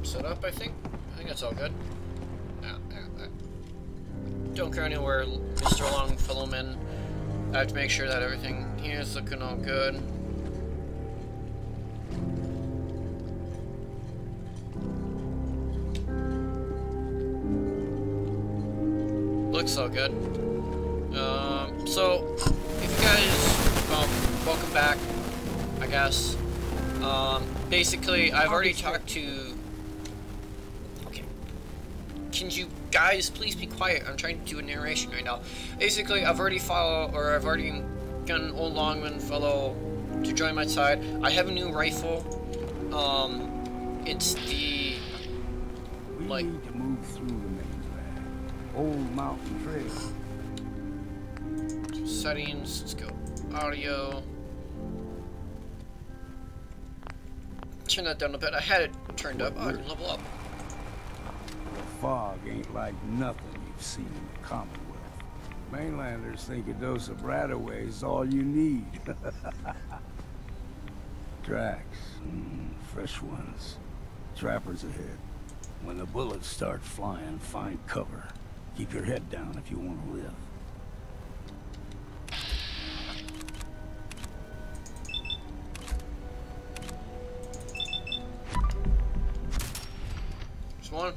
set up, I think. I think that's all good. Don't go anywhere, Mr. Longfellowman. I have to make sure that everything here is looking all good. Looks all good. So, if you guys, welcome back, I guess. Basically, I've already talked to... Okay. Can you guys please be quiet? I'm trying to do a narration right now. Basically, I've already gotten old Longman fellow to join my side. I have a new rifle. It's the... We need to move through the mainland. Old Mountain Trail. Settings, let's go. Audio. Turn that down a bit. I had it turned up. Oh, I can level up. The fog ain't like nothing you've seen in the Commonwealth. Mainlanders think a dose of Bradaway is all you need. Tracks. Fresh ones. Trappers ahead. When the bullets start flying, find cover. Keep your head down if you want to live. One.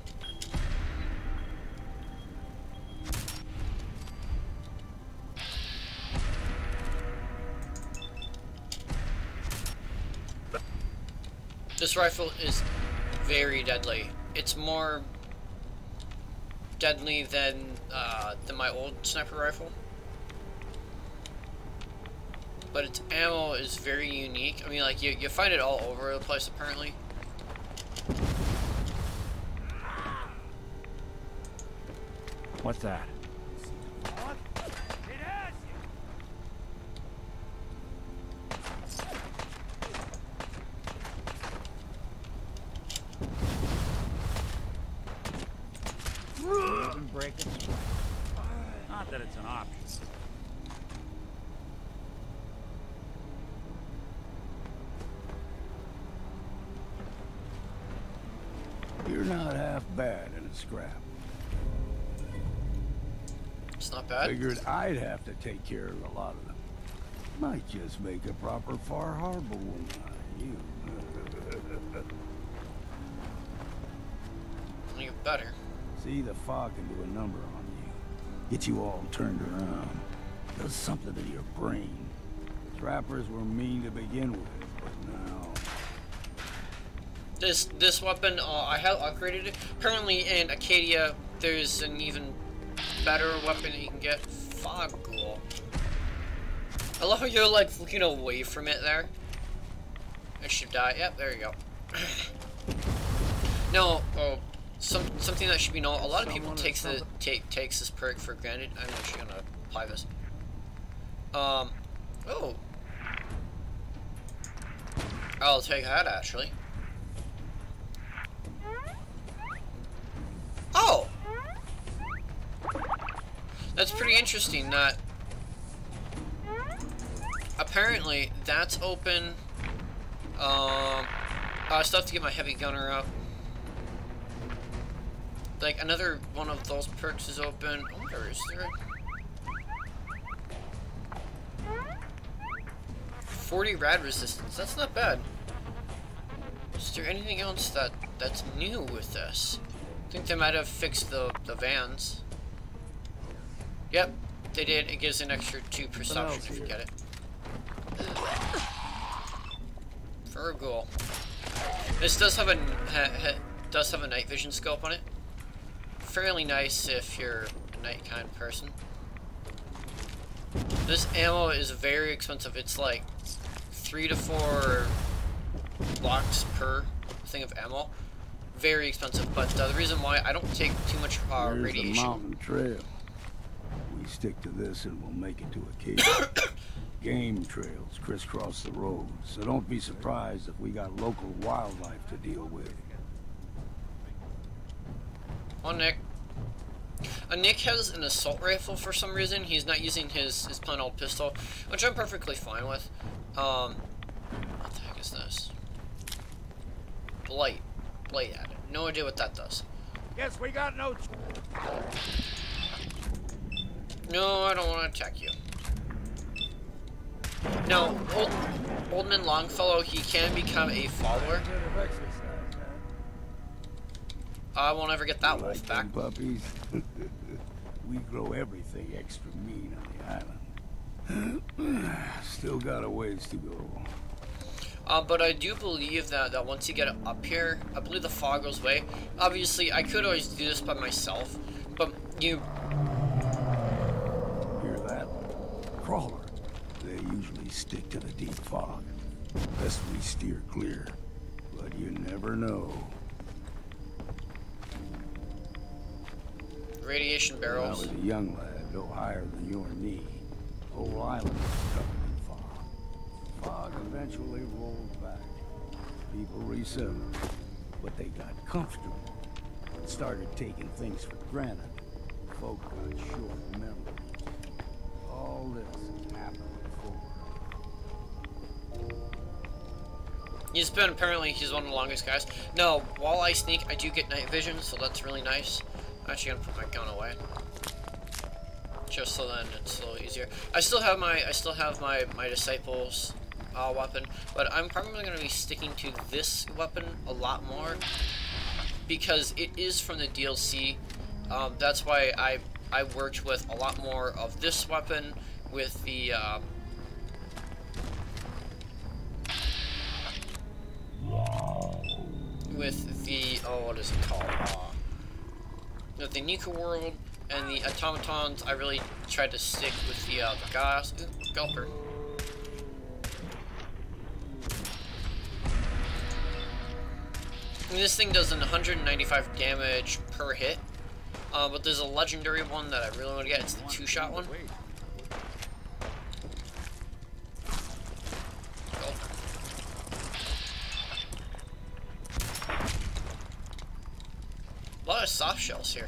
This rifle is very deadly. It's more deadly than my old sniper rifle. But its ammo is very unique. I mean, like, you find it all over the place, apparently. What's that? What? It has You can break it. Not that it's an option. You're not half bad in a scrap. It's not bad. Figured I'd have to take care of a lot of them. Might just make a proper Far Harbor woman out of you. Only get better. See, the fog can do a number on you. Get you all turned around. Does something to your brain. Trappers were mean to begin with, but now... This weapon, I have upgraded it. Apparently in Acadia, there's an even better weapon that you can get. Fog Ghoul. I love how you're like looking away from it there. I should die. Yep, there you go. No, something that should be known. A lot of people takes this perk for granted. I'm actually gonna apply this. Oh, I'll take that actually. Oh! That's pretty interesting that apparently that's open. I still have to get my heavy gunner up. Like another one of those perks is open. Oh, where is there? 40 rad resistance. That's not bad. Is there anything else that's new with this? I think they might have fixed the vans. Yep, they did. It gives an extra 2 perception if you get it. Virgul. This does have a night vision scope on it. Fairly nice if you're a night kind of person. This ammo is very expensive. It's like 3 to 4 blocks per thing of ammo. Very expensive, but the reason why I don't take too much radiation. There's the mountain trail. We stick to this and we'll make it to Acadia. Game trails crisscross the road, so don't be surprised if we got local wildlife to deal with. Oh, Nick. Nick has an assault rifle for some reason. He's not using his plain old pistol, which I'm perfectly fine with. What the heck is this? Blight. Light at it. No idea what that does. Guess we got no. No, I don't want to attack you. No, Oldman Longfellow, he can become a follower. I won't ever get that You wolf like back. them puppies? We grow everything extra mean on the island. Still got a ways to go. But I do believe that once you get up here, I believe the fog goes away. Obviously, I could always do this by myself, but you... Hear that? Crawler. They usually stick to the deep fog. Best we steer clear. But you never know. Radiation When I barrels. was a young lad, no higher than your knee. Whole island was covered in fog. Fog eventually rolled back. People resettled, but they got comfortable and started taking things for granted. Folk got short memories. All this has happened before. He's been, apparently, he's one of the longest guys. No, while I sneak, I do get night vision, so that's really nice. I'm actually gonna put my gun away. Just so then it's a little easier. I still have my disciples weapon, but I'm probably gonna be sticking to this weapon a lot more because it is from the DLC. That's why I worked with a lot more of this weapon with the oh, what is it called? With the Nika World and the automatons. I really tried to stick with the gas. Ooh, Gulper. And this thing does 195 damage per hit. But there's a legendary one that I really want to get. It's the 2-shot one. A lot of soft shells here.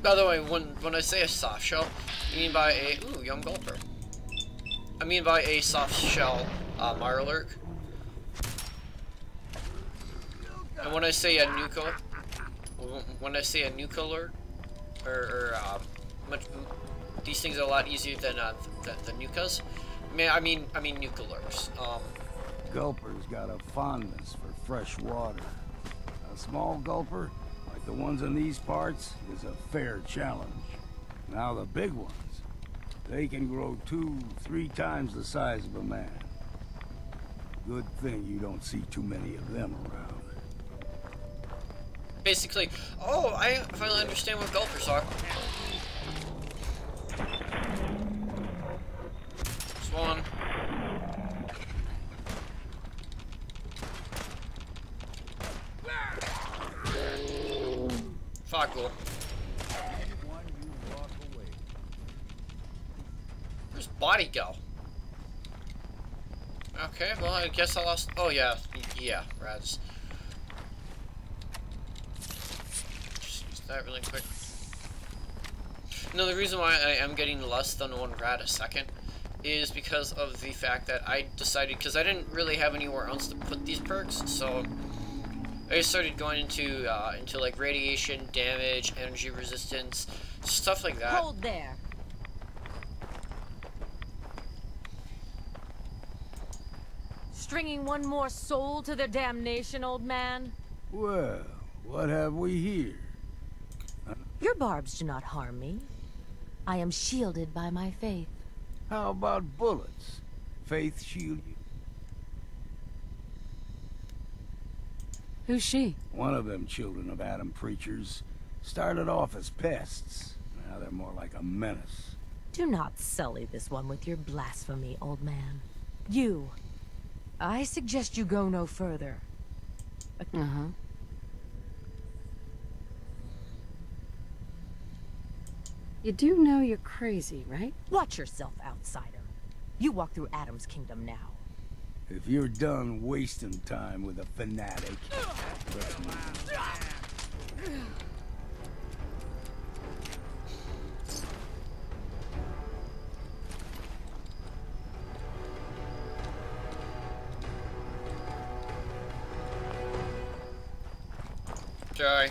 By the way, when I say a soft shell, I mean by a young gulper. I mean by a soft shell Mirelurk. And when I say a nuka, these things are a lot easier than the nukas. I mean nuka lurks. Gulper's got a fondness for fresh water. A small gulper, like the ones in these parts, is a fair challenge. Now the big ones, they can grow 2-3 times the size of a man. Good thing you don't see too many of them around. Basically, oh, I finally understand what gulpers are. Swan. Foggle. Where's Body go? Okay, well, I guess I lost. Oh, yeah. Yeah, Rads. Just use that really quick. No, the reason why I am getting less than 1 Rad a second is because of the fact that I decided, because I didn't really have anywhere else to put these perks, so I started going into like radiation, damage, energy resistance, stuff like that. Hold there. Stringing one more soul to their damnation, old man? Well, what have we here? Your barbs do not harm me. I am shielded by my faith. How about bullets? Faith shield you? Who's she? One of them children of Adam preachers started off as pests. Now they're more like a menace. Do not sully this one with your blasphemy, old man. You. I suggest you go no further. Uh-huh. You do know you're crazy, right? Watch yourself, outsider. You walk through Adam's kingdom now. If you're done wasting time with a fanatic, let's move. Sorry.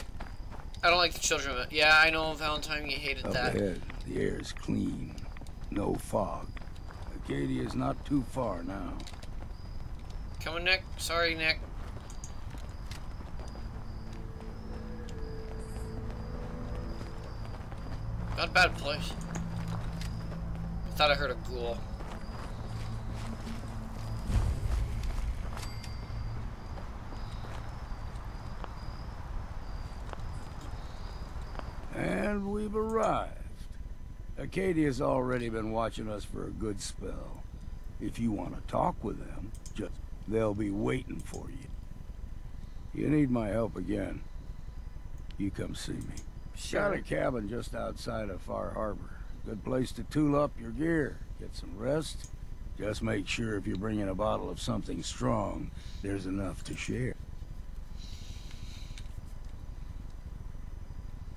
I don't like the children. Yeah, I know, Valentine, you hated Up that. ahead, the air's clean. No fog. Acadia's not too far now. Come on, Nick. Sorry, Nick. Not a bad place. I thought I heard a ghoul. And we've arrived. Acadia's already been watching us for a good spell. If you want to talk with them, they'll be waiting for you. You need my help again, you come see me. Sure. Got a cabin just outside of Far Harbor. Good place to tool up your gear, get some rest. Just make sure if you're bringing a bottle of something strong, there's enough to share.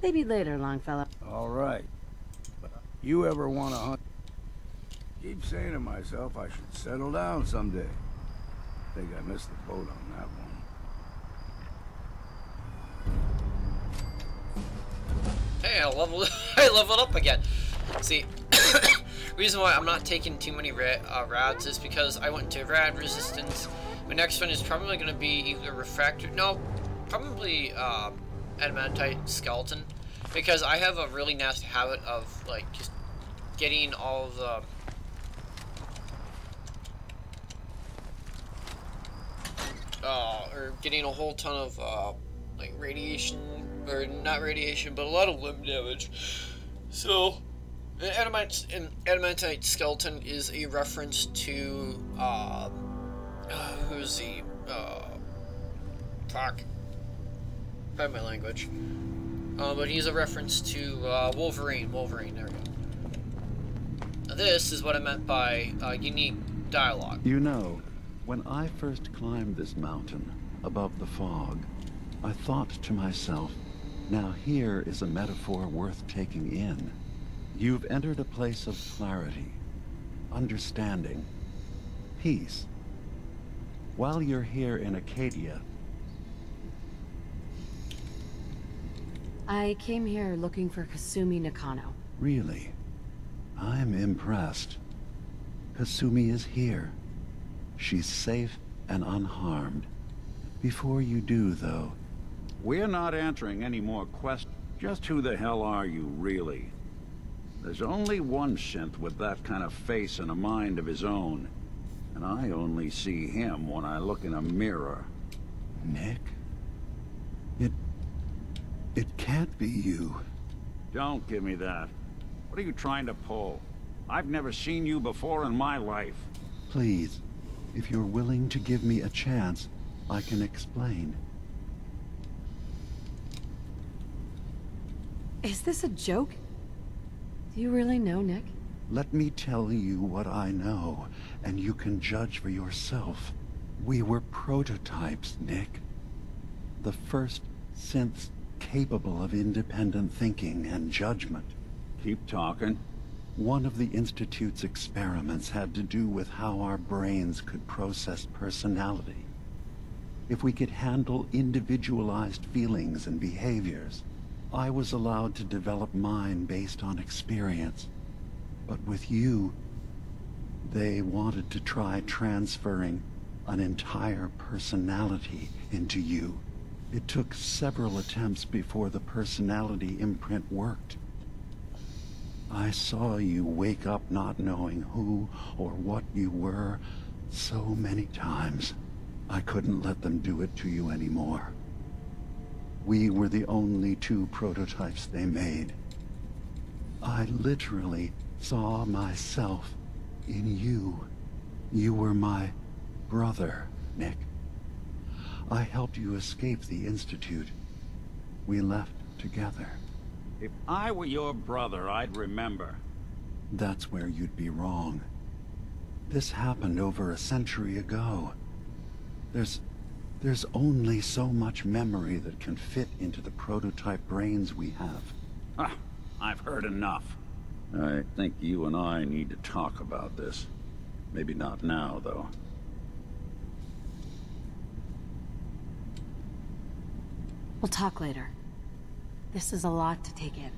Maybe later, Longfellow. All right. But you ever want to hunt? Keep saying to myself I should settle down someday. Think I missed the boat on that one. Hey, I leveled up again. See, reason why I'm not taking too many rads is because I went to rad resistance. My next one is probably going to be either refractor. No, probably adamantite skeleton, because I have a really nasty habit of like just getting all of the or getting a whole ton of like radiation, or not radiation, but a lot of limb damage. So an adamantite skeleton is a reference to who's the fuck, pardon my language, but he's a reference to Wolverine, there we go. Now this is what I meant by unique dialogue. You know, when I first climbed this mountain above the fog, I thought to myself, now here is a metaphor worth taking in. You've entered a place of clarity, understanding, peace. While you're here in Acadia, I came here looking for Kasumi Nakano. really, I'm impressed. Kasumi is here. She's safe and unharmed. Before you do, though... We're not answering any more questions. Just who the hell are you, really? There's only one synth with that kind of face and a mind of his own. And I only see him when I look in a mirror. Nick? It can't be you. Don't give me that. What are you trying to pull? I've never seen you before in my life. Please, if you're willing to give me a chance, I can explain. Is this a joke? Do you really know, Nick? Let me tell you what I know, and you can judge for yourself. We were prototypes, Nick. The first synths capable of independent thinking and judgment. Keep talking. One of the Institute's experiments had to do with how our brains could process personality. If we could handle individualized feelings and behaviors, I was allowed to develop mine based on experience. But with you, they wanted to try transferring an entire personality into you. It took several attempts before the personality imprint worked. I saw you wake up not knowing who or what you were so many times. I couldn't let them do it to you anymore. We were the only two prototypes they made. I literally saw myself in you. You were my brother, Nick. I helped you escape the Institute. We left together. If I were your brother, I'd remember. That's where you'd be wrong. This happened over a century ago. There's only so much memory that can fit into the prototype brains we have. Ah, I've heard enough. I think you and I need to talk about this. Maybe not now, though. We'll talk later. This is a lot to take in.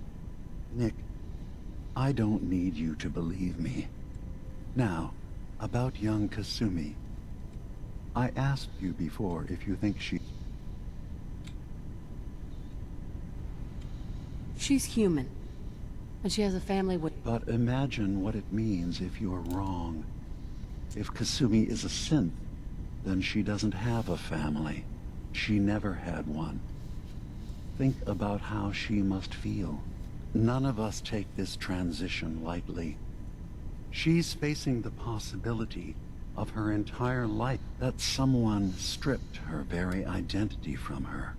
Nick, I don't need you to believe me. Now, about young Kasumi. I asked you before if you think She's human. And she has a family with... But imagine what it means if you're wrong. If Kasumi is a synth, then she doesn't have a family. She never had one. Think about how she must feel. None of us take this transition lightly. She's facing the possibility of her entire life that someone stripped her very identity from her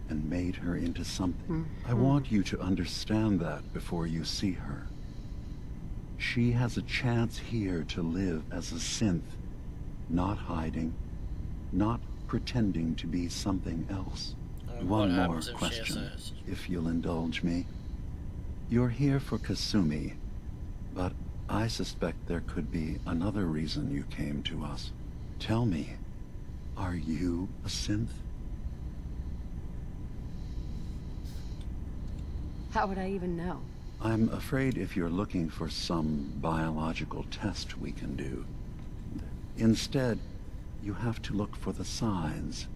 and made her into something. I want you to understand that before you see her. She has a chance here to live as a synth, not hiding, not pretending to be something else. One more question, if you'll indulge me. You're here for Kasumi, but I suspect there could be another reason you came to us. Tell me, are you a synth? How would I even know? I'm afraid if you're looking for some biological test we can do, instead, you have to look for the signs,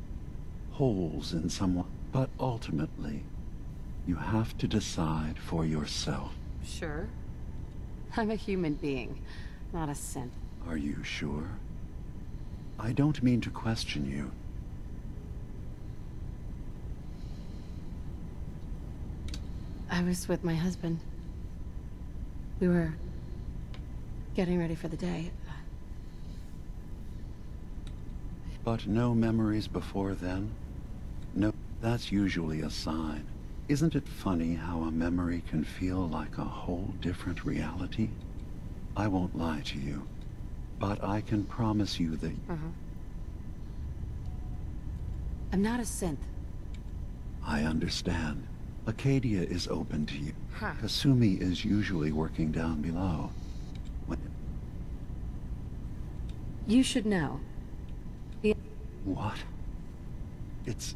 holes in someone. But ultimately, you have to decide for yourself. Sure. I'm a human being, not a synth. Are you sure? I don't mean to question you. I was with my husband. We were getting ready for the day. But no memories before then? No, that's usually a sign. Isn't it funny how a memory can feel like a whole different reality? I won't lie to you, but I can promise you that... I'm not a synth. I understand. Acadia is open to you. Huh. Kasumi is usually working down below. You should know. What? It's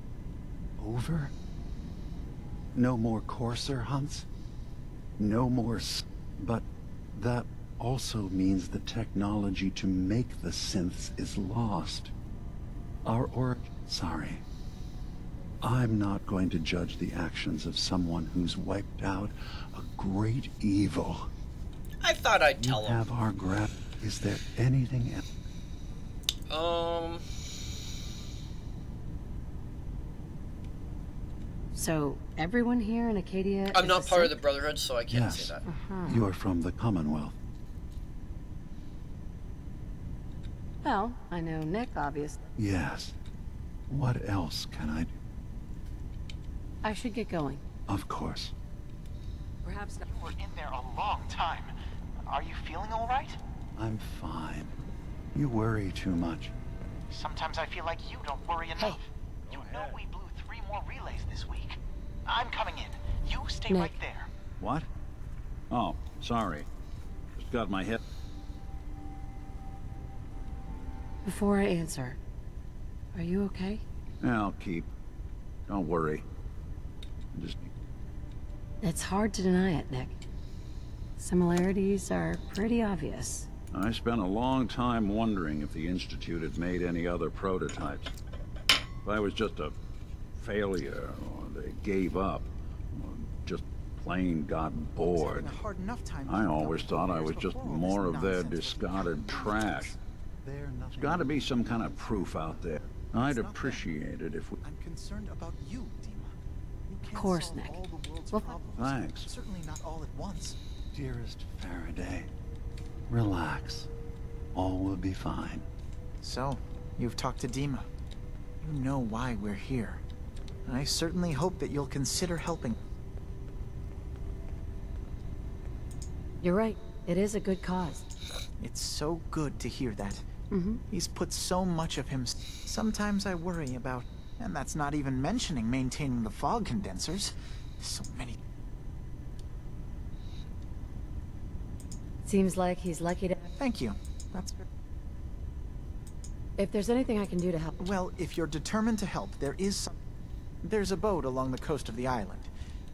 over? No more courser hunts? No more but that also means the technology to make the synths is lost. Sorry. I'm not going to judge the actions of someone who's wiped out a great evil. I thought I'd tell him. Have our Is there anything else? So, everyone here in Acadia I'm is not a part of synth? the Brotherhood, so I can't Yes. say that. You are from the Commonwealth. Well, I know Nick, obviously. Yes. What else can I do? I should get going. Of course. Perhaps not. You were in there a long time. Are you feeling all right? I'm fine. You worry too much. Sometimes I feel like you don't worry enough. You know we blew 3 more relays this week. I'm coming in. You stay Nick. right there. What? Oh, sorry. Just got my head... Before I answer, are you okay? Yeah, I'll keep. Don't worry. Just... It's hard to deny it, Nick. Similarities are pretty obvious. I spent a long time wondering if the Institute had made any other prototypes. If I was just a failure, or they gave up, or just plain got bored. I always thought I was just more of their discarded trash. There's got to be some kind of proof out there. I'd appreciate it if we... I'm concerned about you, Dima. You can't Of course, solve Nick. all the world's Well, problems. Thanks. Certainly not all at once. Dearest Faraday, relax. All will be fine. So, you've talked to Dima. You know why we're here. I certainly hope that you'll consider helping. You're right. It is a good cause. It's so good to hear that. Mm-hmm. He's put so much of him. Sometimes I worry about, and that's not even mentioning maintaining the fog condensers. So many. Seems like he's lucky to... Thank you. That's... If there's anything I can do to help... Well, if you're determined to help, there is some... There's a boat along the coast of the island.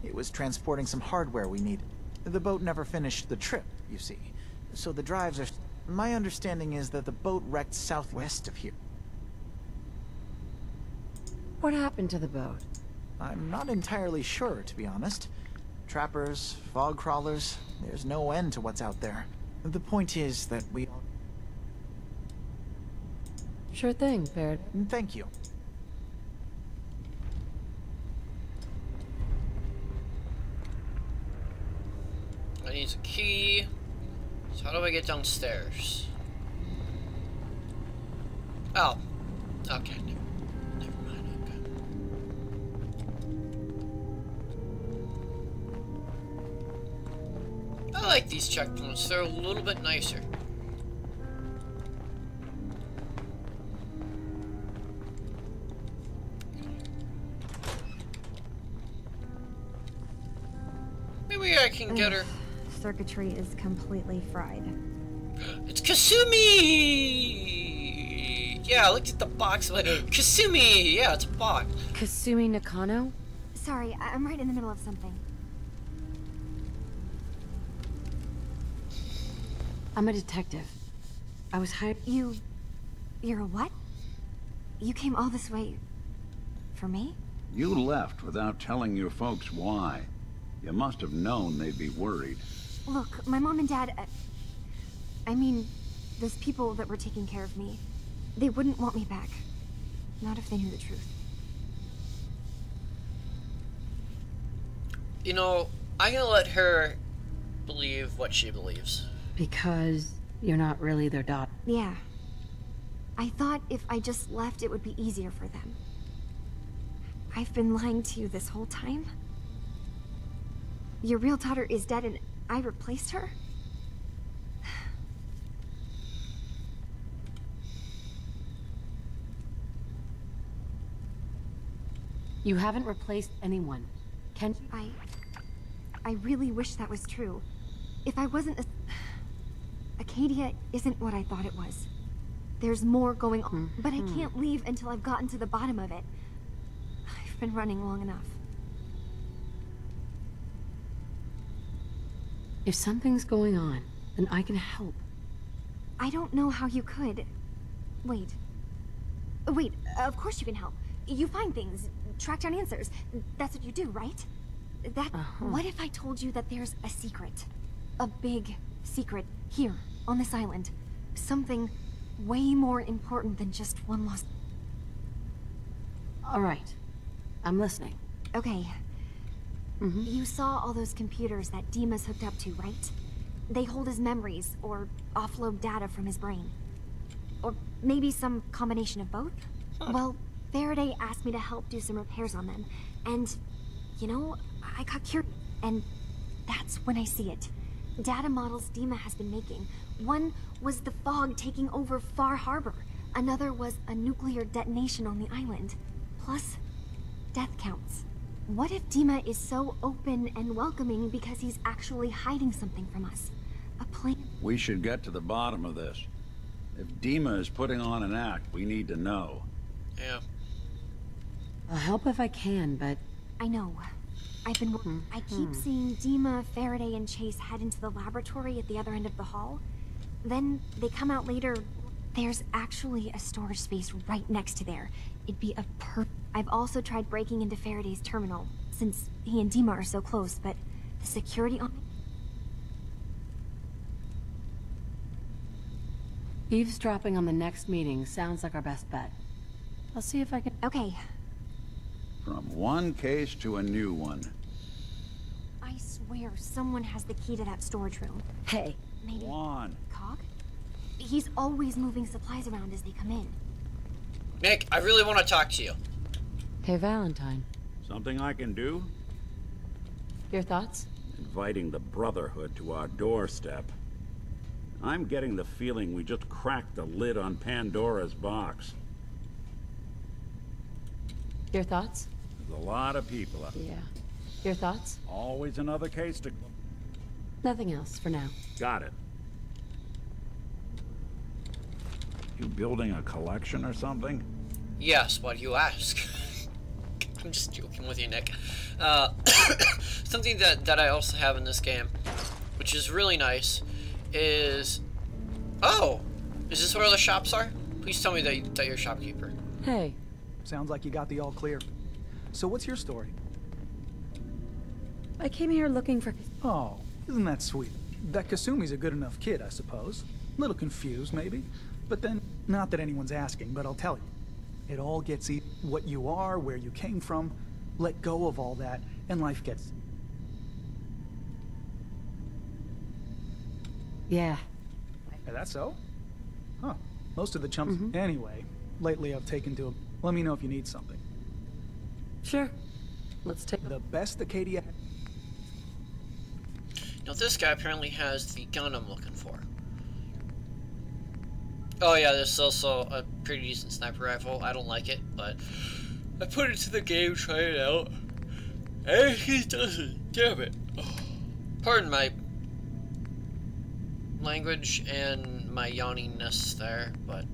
It was transporting some hardware we needed. The boat never finished the trip, you see. So the drives are... My understanding is that the boat wrecked southwest of here. What happened to the boat? I'm not entirely sure, to be honest. Trappers, fog crawlers, there's no end to what's out there. The point is that we... Sure thing, Baird. Thank you. I need a key. So how do I get downstairs? Oh. Okay. Never mind. Okay. I like these checkpoints. They're a little bit nicer. Maybe I can get her. Circuitry is completely fried. It's Kasumi! Yeah, I looked at the box. I'm like, Kasumi! Yeah, it's a box. Kasumi Nakano? Sorry, I'm right in the middle of something. I'm a detective. I was hired... You're a what? You came all this way... for me? You left without telling your folks why. You must have known they'd be worried. Look, my mom and dad... I mean, those people that were taking care of me, they wouldn't want me back. Not if they knew the truth. You know, I'm gonna let her believe what she believes. Because you're not really their daughter. Yeah. I thought if I just left, it would be easier for them. I've been lying to you this whole time? Your real daughter is dead and I replaced her? You haven't replaced anyone. Can I really wish that was true. If I wasn't Acadia isn't what I thought it was. There's more going on, but I can't leave until I've gotten to the bottom of it. I've been running long enough. If something's going on, then I can help. I don't know how you could. Wait. Wait, of course you can help. You find things, track down answers. That's what you do, right? What if I told you that there's a secret? A big secret here, on this island. Something way more important than just one lost... All right. I'm listening. Okay. You saw all those computers that Dima's hooked up to, right? They hold his memories, or offload data from his brain. Or maybe some combination of both? Well, Faraday asked me to help do some repairs on them. And, you know, I got curious. And that's when I see it. Data models Dima has been making. One was the fog taking over Far Harbor. Another was a nuclear detonation on the island. Plus, death counts. What if Dima is so open and welcoming because he's actually hiding something from us? A plan? We should get to the bottom of this. If Dima is putting on an act, we need to know. Yeah. I'll help if I can, but... I know. I've been... I keep seeing Dima, Faraday, and Chase head into the laboratory at the other end of the hall. Then they come out later. There's actually a storage space right next to there. It'd be a I've also tried breaking into Faraday's terminal, since he and Dima are so close, but the security on... Eavesdropping on the next meeting sounds like our best bet. I'll see if I can... Okay. From one case to a new one. I swear someone has the key to that storage room. Hey. Maybe... Juan. Cog? He's always moving supplies around as they come in. Nick, I really want to talk to you. Hey, Valentine. Something I can do? Your thoughts? Inviting the Brotherhood to our doorstep. I'm getting the feeling we just cracked the lid on Pandora's box. Your thoughts? There's a lot of people out there. Yeah. Your thoughts? Always another case to... Nothing else for now. Got it. You building a collection or something? Yes, why do you ask? I'm just joking with you, Nick. Something that I also have in this game, which is really nice, is... Oh! Is this where the shops are? Please tell me that you're a shopkeeper. Hey. Sounds like you got the all clear. So what's your story? I came here looking for... Oh, isn't that sweet? That Kasumi's a good enough kid, I suppose. Little confused, maybe. But then, not that anyone's asking, but I'll tell you. It all gets what you are, where you came from. Let go of all that, and life gets... Yeah. Is that so? Huh. Most of the chumps... Anyway, lately I've taken to... Let me know if you need something. Sure. Let's take... The best Acadia... Now this guy apparently has the gun I'm looking for. Oh yeah, there's also a pretty decent sniper rifle. I don't like it, but I put it to the game, try it out. And he doesn't. Damn it. Pardon my language and my yawniness there, but...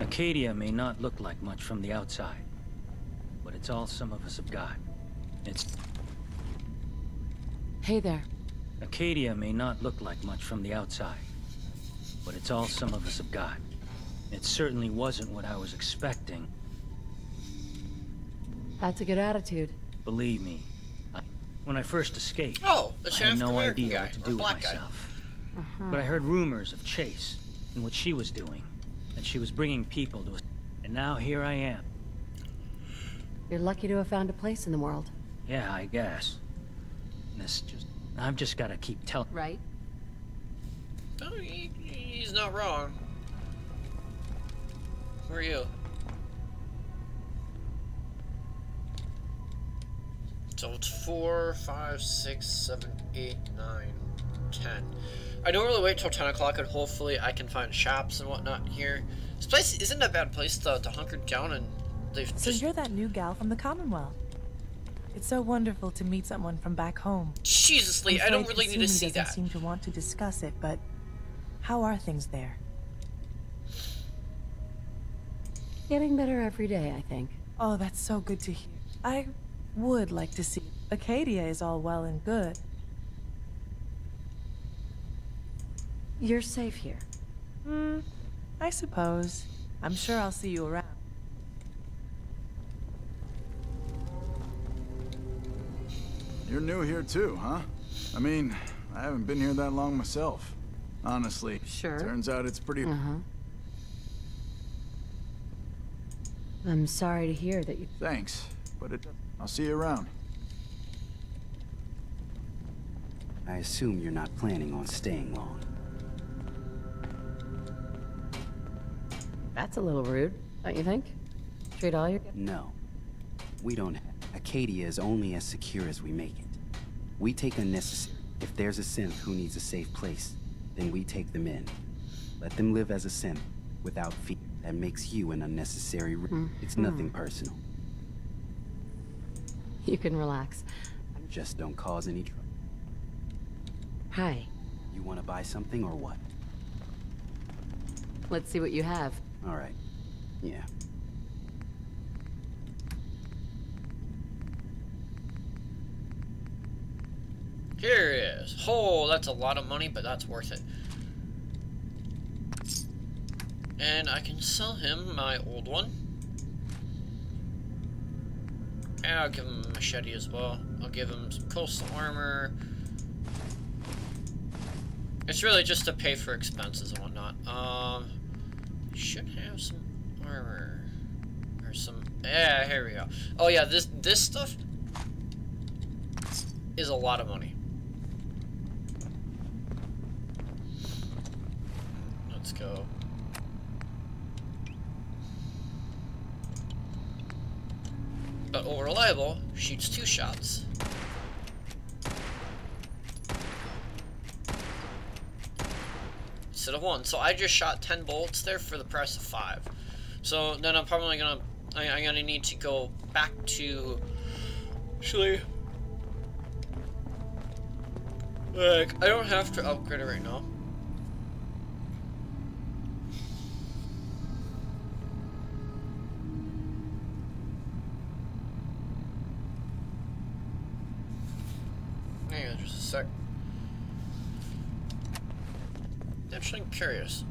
Acadia may not look like much from the outside, but it's all some of us have got. It's... Hey there. Acadia may not look like much from the outside, but it's all some of us have got. It certainly wasn't what I was expecting. That's a good attitude. Believe me, when I first escaped, I had no idea what to do with myself. But I heard rumors of Chase and what she was doing. And she was bringing people to us. And now here I am. You're lucky to have found a place in the world. Yeah, I guess. I've just got to keep telling. Right? Oh, he's not wrong. Who are you? So it's 4, 5, 6, 7, 8, 9, 10. I normally wait till 10 o'clock and hopefully I can find shops and whatnot here. This place isn't a bad place to hunker down, and they've So you're that new gal from the Commonwealth. It's so wonderful to meet someone from back home. Jesus, Lee, I don't really need to see doesn't that. Seem to want to discuss it, but how are things there? Getting better every day, I think. Oh, that's so good to hear. I would like to see. Acadia is all well and good. You're safe here. I suppose. I'm sure I'll see you around. You're new here too, huh? I mean, I haven't been here that long myself. Honestly. Sure. Turns out it's pretty... I'm sorry to hear that you... Thanks, but I'll see you around. I assume you're not planning on staying long. That's a little rude, don't you think? Treat all your... No. We don't. Acadia is only as secure as we make it. We take unnecessary. If there's a synth who needs a safe place, then we take them in. Let them live as a synth, without fear. That makes you an unnecessary risk. It's nothing personal. You can relax. Just don't cause any trouble. Hi. You want to buy something or what? Let's see what you have. All right. Yeah. Here it is. Oh, that's a lot of money, but that's worth it. And I can sell him my old one. And I'll give him a machete as well. I'll give him some coastal armor. It's really just to pay for expenses and whatnot. Should have some armor. Or some... Yeah, here we go. Oh yeah, this stuff is a lot of money. Let's go. But Old Reliable shoots 2 shots. Instead of 1. So I just shot 10 bullets there for the price of 5. So then I'm probably gonna, I'm gonna need to go back to, actually, like, I don't have to upgrade it right now. Hang on just a sec. Actually, I'm curious.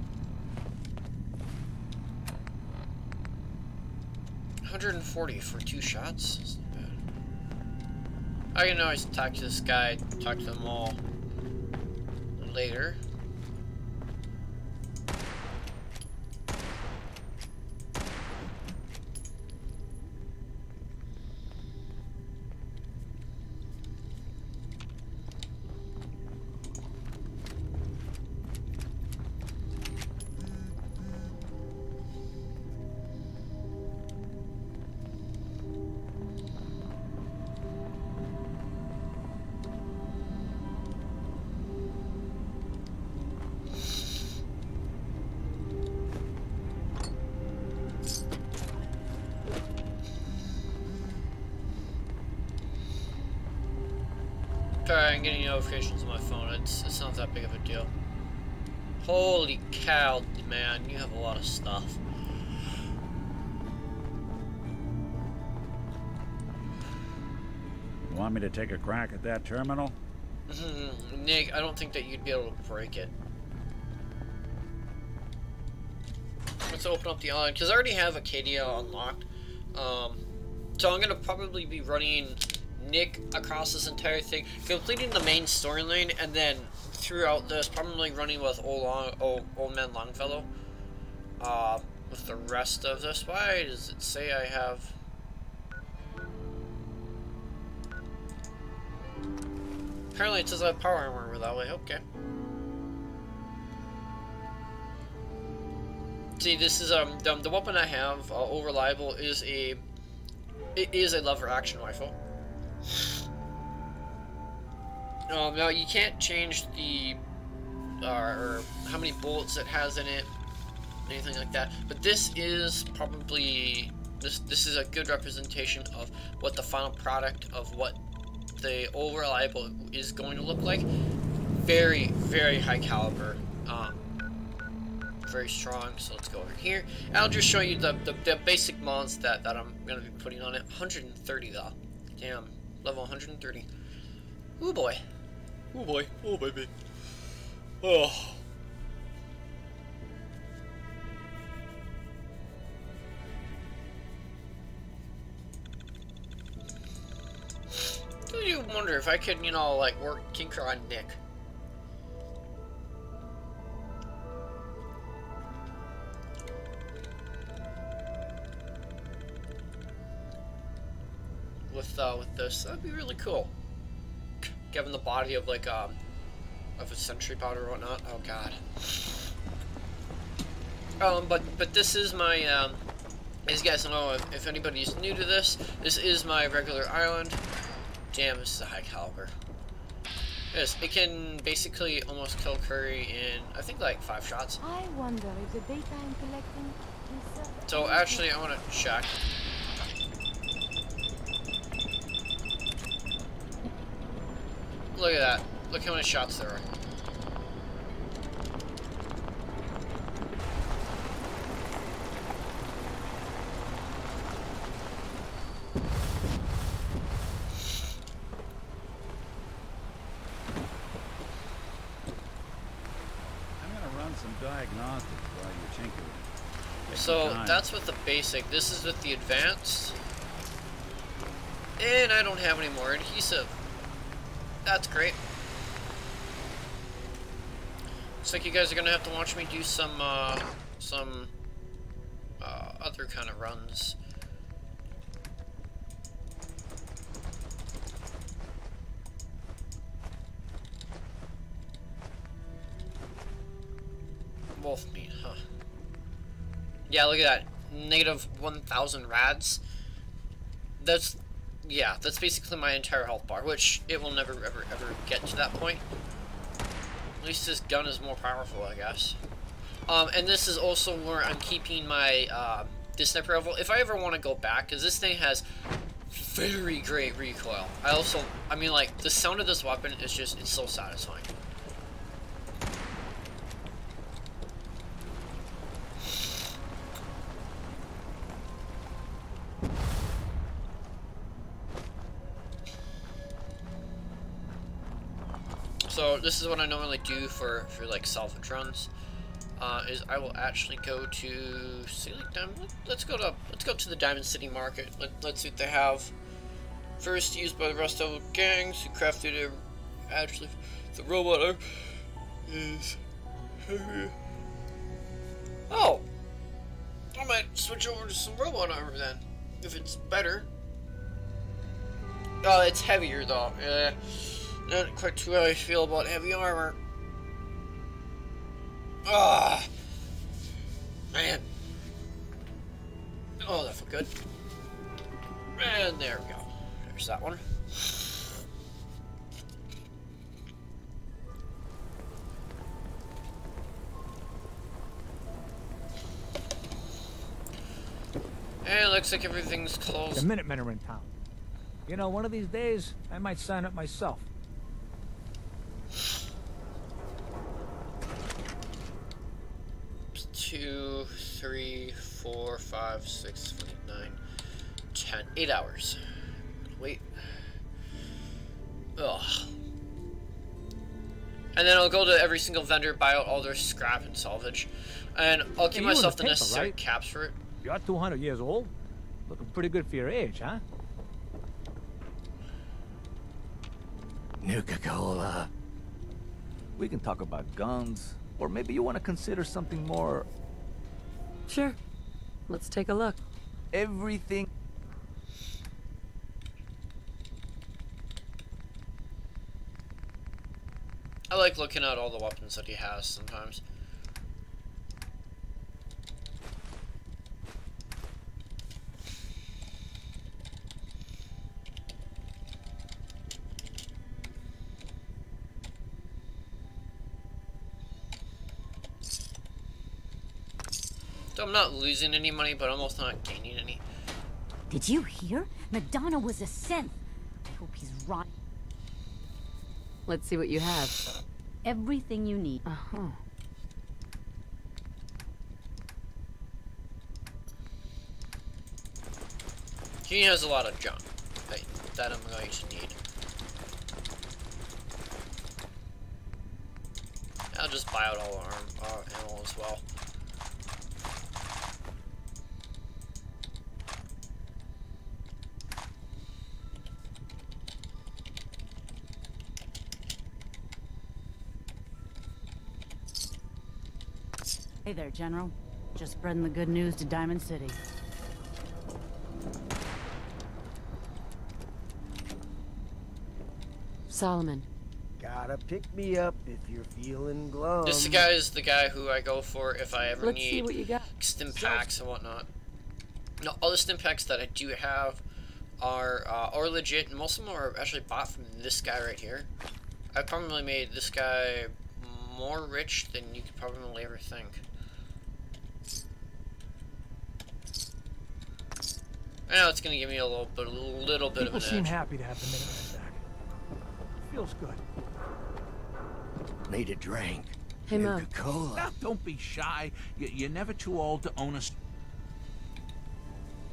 140 for 2 shots? That's not bad. I can always talk to this guy, talk to them all later. Sorry, I'm getting notifications on my phone. It's not that big of a deal. Holy cow, man, you have a lot of stuff. You want me to take a crack at that terminal? Nick, I don't think that you'd be able to break it. Let's open up the island, because I already have Acadia unlocked. So I'm gonna probably be running Nick across this entire thing, completing the main storyline, and then throughout this, probably running with Old Man Longfellow. With the rest of this. Why does it say I have? Apparently it says I have power armor that way. Okay. See, this is the weapon I have. Old Reliable is a lever action rifle. Now you can't change the or how many bullets it has in it, anything like that. But this is probably this is a good representation of what the final product of what the Old Reliable is going to look like. Very, very high caliber, very strong. So let's go over here, and I'll just show you the basic mods that I'm gonna be putting on it. 130 though. Damn. Level 130. Oh boy. Oh boy. Oh baby. Oh. You wonder if I could, you know, like tinker on Nick. With this, that'd be really cool. Given the body of like of a sentry powder or whatnot. Oh god. But this is my as you guys know, if anybody's new to this is my regular island. Damn, this is a high caliber. Yes, it can basically almost kill Curry in I think like 5 shots. I wonder if the data I'm collecting is so actually I wanna check. Look at that. Look how many shots there are. I'm gonna run some diagnostics while you're tinkering. So that's with the basic. This is with the advanced. And I don't have any more adhesive. That's great. Looks like you guys are gonna have to watch me do some other kind of runs. Wolf meat, huh? Yeah, look at that. Negative 1,000 rads. yeah, that's basically my entire health bar, which it will never ever get to that point. At least this gun is more powerful, I guess. And this is also where I'm keeping my this sniper rifle. If I ever want to go back, because this thing has very great recoil. I mean, like, the sound of this weapon is just, it's so satisfying. So this is what I normally do for like salvage runs. Is I will actually go to let's go to the Diamond City Market. Let's see what they have. First used by the rest of the gangs who crafted it. Actually, the robot is heavier. Oh, I might switch over to some robot armor then, if it's better. Oh, it's heavier though. Yeah. Not quite too how I feel about heavy armor. Ah, man. Oh, that felt good. And there we go. There's that one. And it looks like everything's closed. The Minutemen are in town. You know, one of these days, I might sign up myself. 2, 3, 4, 5, 6, 9, 10, 8 hours. Wait. Ugh. And then I'll go to every single vendor, buy out all their scrap and salvage, and I'll give myself the necessary caps for it. You're 200 years old? Looking pretty good for your age, huh? Nuka-Cola. We can talk about guns, or maybe you want to consider something more... Sure. Let's take a look. Everything... I like looking at all the weapons that he has sometimes. So I'm not losing any money, but I'm also not gaining any. Did you hear? Madonna was a synth. I hope he's right. Let's see what you have. Everything you need. Uh-huh. He has a lot of junk that I'm going to need. I'll just buy out all our ammo as well. Hey there, General. Just spreading the good news to Diamond City. Solomon. Gotta pick me up if you're feeling glum. This guy is the guy who I go for if I ever Let's see what you got. stim packs and whatnot. No, all the stim packs that I do have are legit, and most of them are actually bought from this guy right here. I probably made this guy more rich than you could probably ever think. I know it's gonna give me a little bit of an edge. People seem happy to have the Minutemen back. Feels good. Need a drink. Hey, Mo. Nuka-Cola. Now, don't be shy. You're never too old to own a...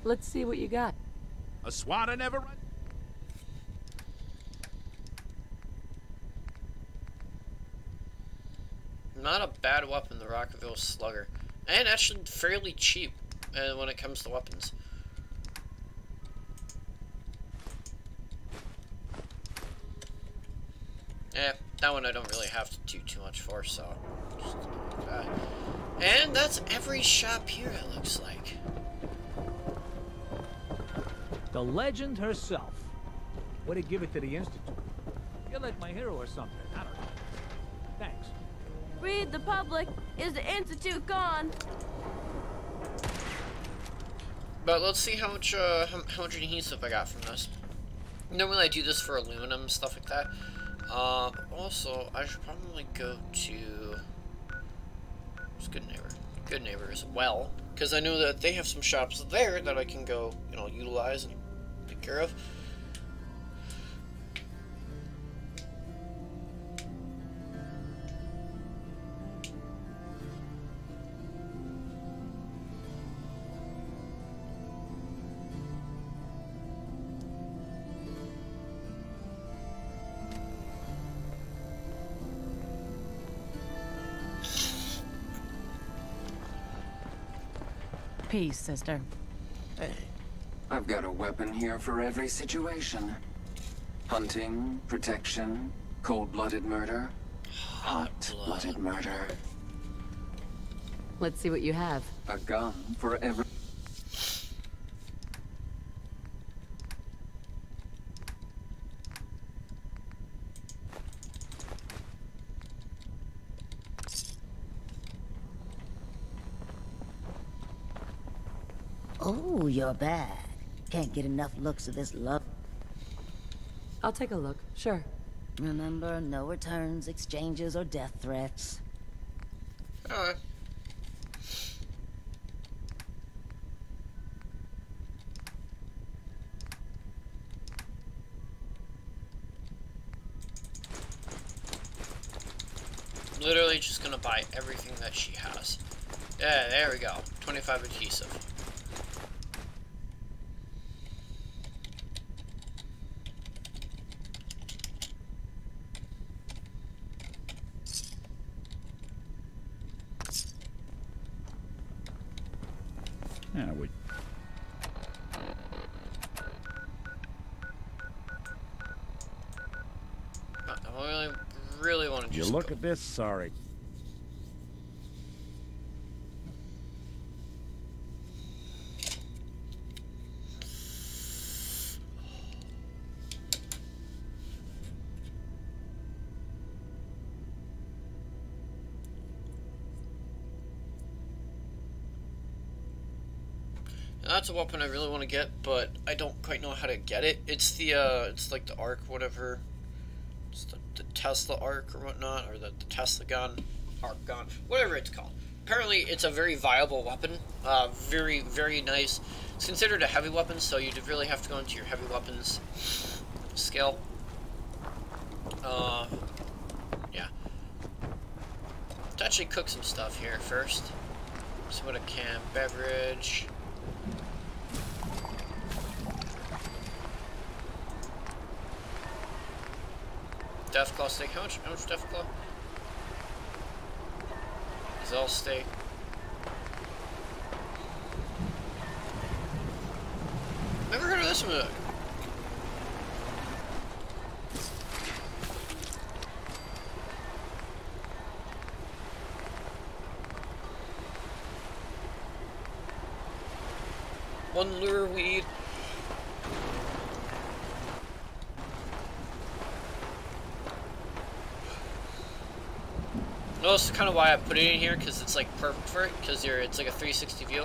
Let's see what you got. A swatter never run... Not a bad weapon, the Rockville Slugger. And actually fairly cheap when it comes to weapons. Yeah, that one I don't really have to do too much for, so just like that. And that's every shop here, it looks like. The legend herself. Way to give it to the Institute. You're like my hero or something. I don't know. Thanks. Read the public. Is the Institute gone? But let's see how much adhesive I got from this. Normally I do this for aluminum, stuff like that. Also, I should probably go to Good Neighbor as well, because I know that they have some shops there that I can go, you know, utilize and take care of. Peace, sister. Hey. I've got a weapon here for every situation. Hunting, protection, cold-blooded murder, hot-blooded murder. Let's see what you have. A gun for every... Oh, you're bad. Can't get enough looks of this love. I'll take a look, sure. Remember, no returns, exchanges, or death threats. Alright. Literally just gonna buy everything that she has. Yeah, there we go. 25 adhesive. Yeah, we... I really want to just... You look at this, sorry. That's a weapon I really want to get, but I don't quite know how to get it. It's the, it's like the ARC, whatever. It's the Tesla ARC or whatnot, or the Tesla gun, ARC gun, whatever it's called. Apparently, it's a very viable weapon. Very, very nice. It's considered a heavy weapon, so you really have to go into your heavy weapons skill. Yeah. Let's actually cook some stuff here first. See what I can. Beverage. Deathclaw steak. How much Deathclaw? Zell steak. Never heard of this one. One lure weed. No, this is kind of why I put it in here, because it's like perfect for it, because it's like a 360 view.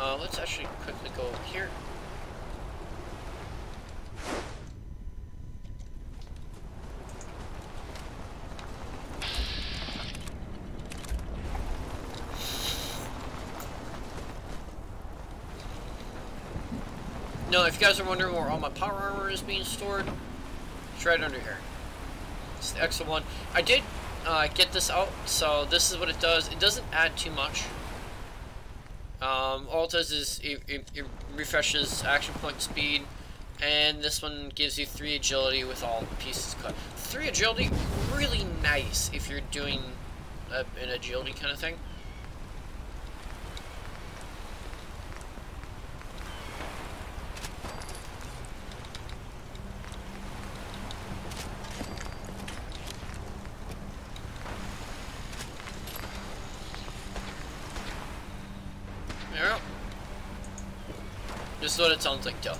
Let's actually quickly go over here. No, if you guys are wondering where all my power armor is being stored, it's right under here. It's the Exo 1. I did get this out, so this is what it does. It doesn't add too much. All it does is it refreshes action point speed, and this one gives you 3 agility with all the pieces cut. 3 agility, really nice if you're doing an agility kind of thing. This is what it sounds like, though.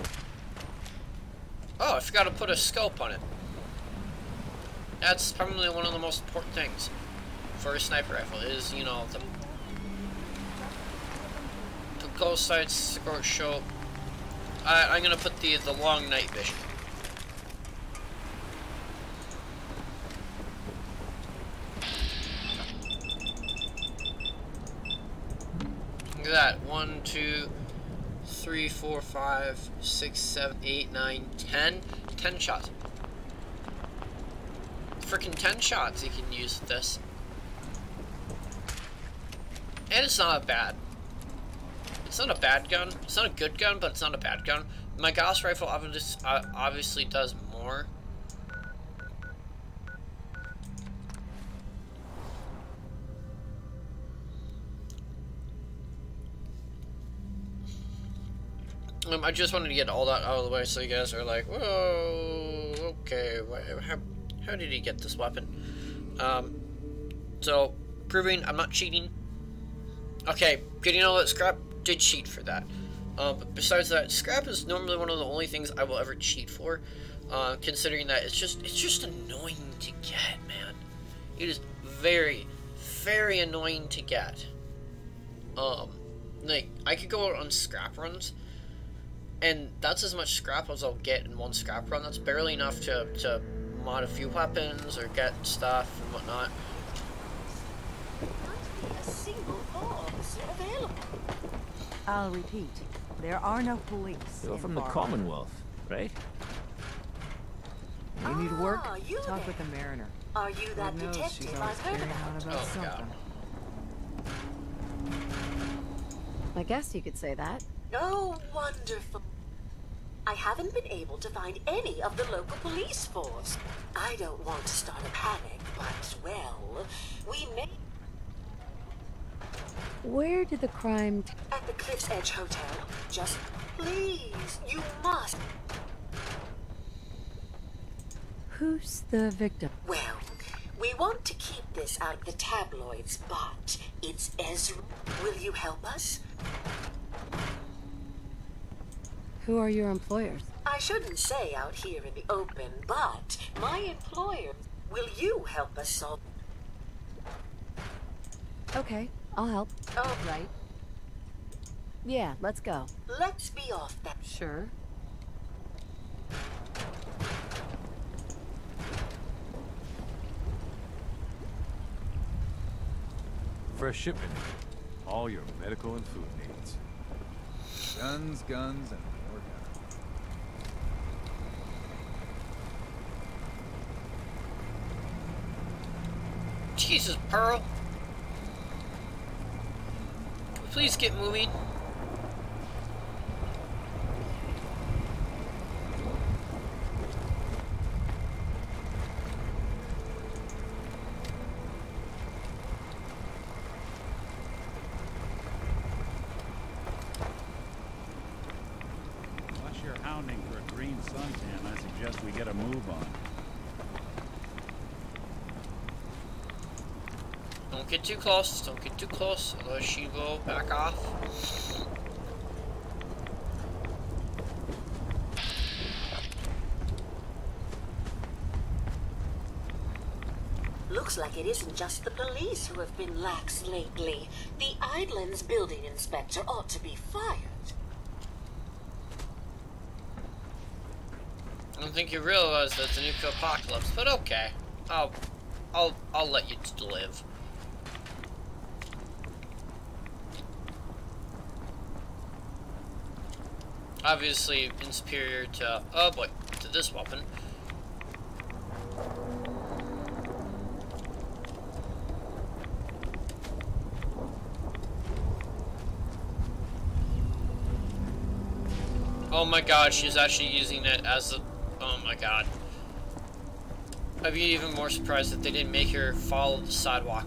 Oh, I forgot to put a scope on it. That's probably one of the most important things for a sniper rifle is, you know, the close sight scope I'm gonna put the long night vision. Look at that. 1, 2, 3, 4, 5, 6, 7, 8, 9, 10. 10 shots. Freaking 10 shots you can use with this. And it's not bad. It's not a bad gun. It's not a good gun, but it's not a bad gun. My Gauss rifle obviously does more. I just wanted to get all that out of the way so you guys are like, whoa, okay, how did he get this weapon? So, proving I'm not cheating. Okay, getting all that scrap, did cheat for that. But besides that, scrap is normally one of the only things I will ever cheat for, considering that it's just annoying to get, man. It is very, very annoying to get. Like, I could go out on scrap runs, and that's as much scrap as I'll get in one scrap run. That's barely enough to mod a few weapons or get stuff and whatnot. A single officer available. I'll repeat. There are no police. You're from the Farmville. Commonwealth, right? You need work? You Talk there. with the Mariner. Are you that Lord knows she's detective always I've heard carrying on about? about Oh, God. something. I guess you could say that. Oh, wonderful. I haven't been able to find any of the local police force. I don't want to start a panic, but, well, we may... Where did the crime... At the Cliff's Edge Hotel. Just please, you must. Who's the victim? Well, we want to keep this out of the tabloids, but it's Ezra. Will you help us? Who are your employers? I shouldn't say out here in the open, but my employer. Will you help us solve? Okay, I'll help. Oh, Right. Yeah, let's go. let's be off that. Sure. Fresh shipment. All your medical and food needs. Guns, guns, and more guns. Jesus, Pearl. Can we please get moving? Unless you're hounding for a green suntan, I suggest we get a move on. Don't get too close. Don't get too close. Otherwise she will back off. Looks like it isn't just the police who have been lax lately. The Island's building inspector ought to be fired. I don't think you realize that it's a nuclear apocalypse, but okay. I'll let you live. Obviously inferior to, oh boy, to this weapon. Oh my god, she's actually using it as a, oh my god. I'd be even more surprised if they didn't make her follow the sidewalk.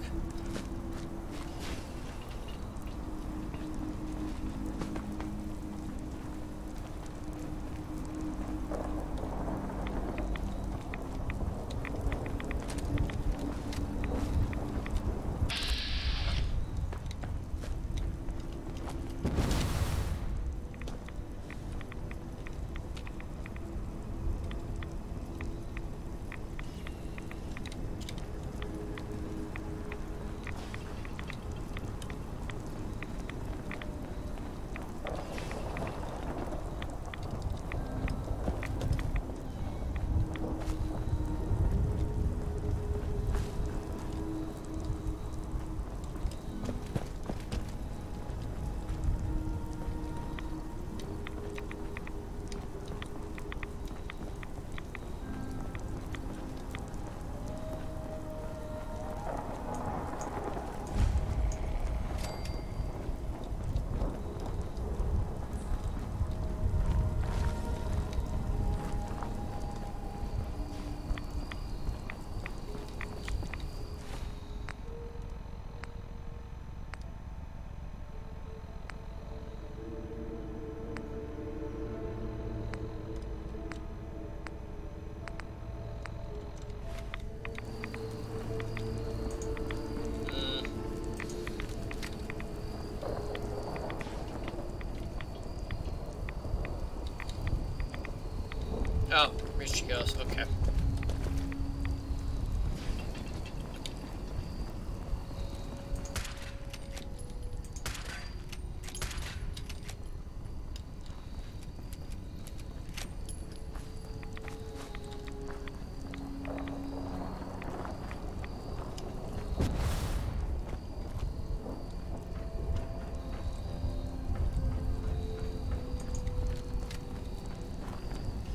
Oh, reaching goes. Okay.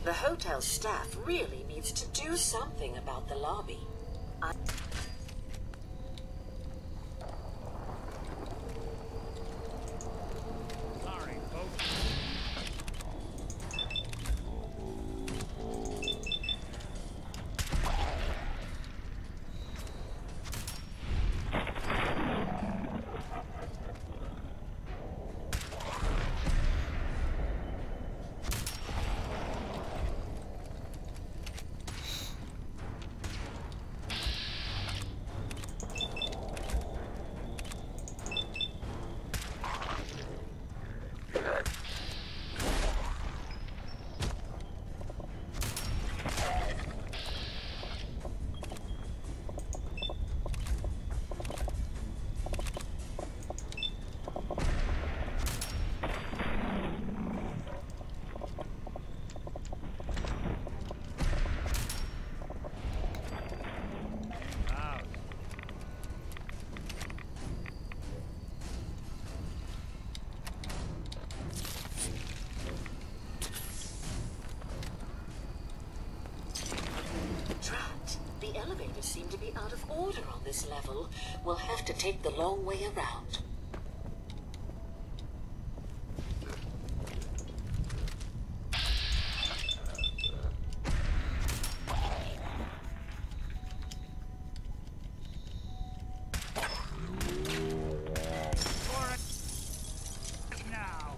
The hotel staff really needs to do something about the lobby. Sorry, folks. Drat, the elevators seem to be out of order on this level. We'll have to take the long way around. Now.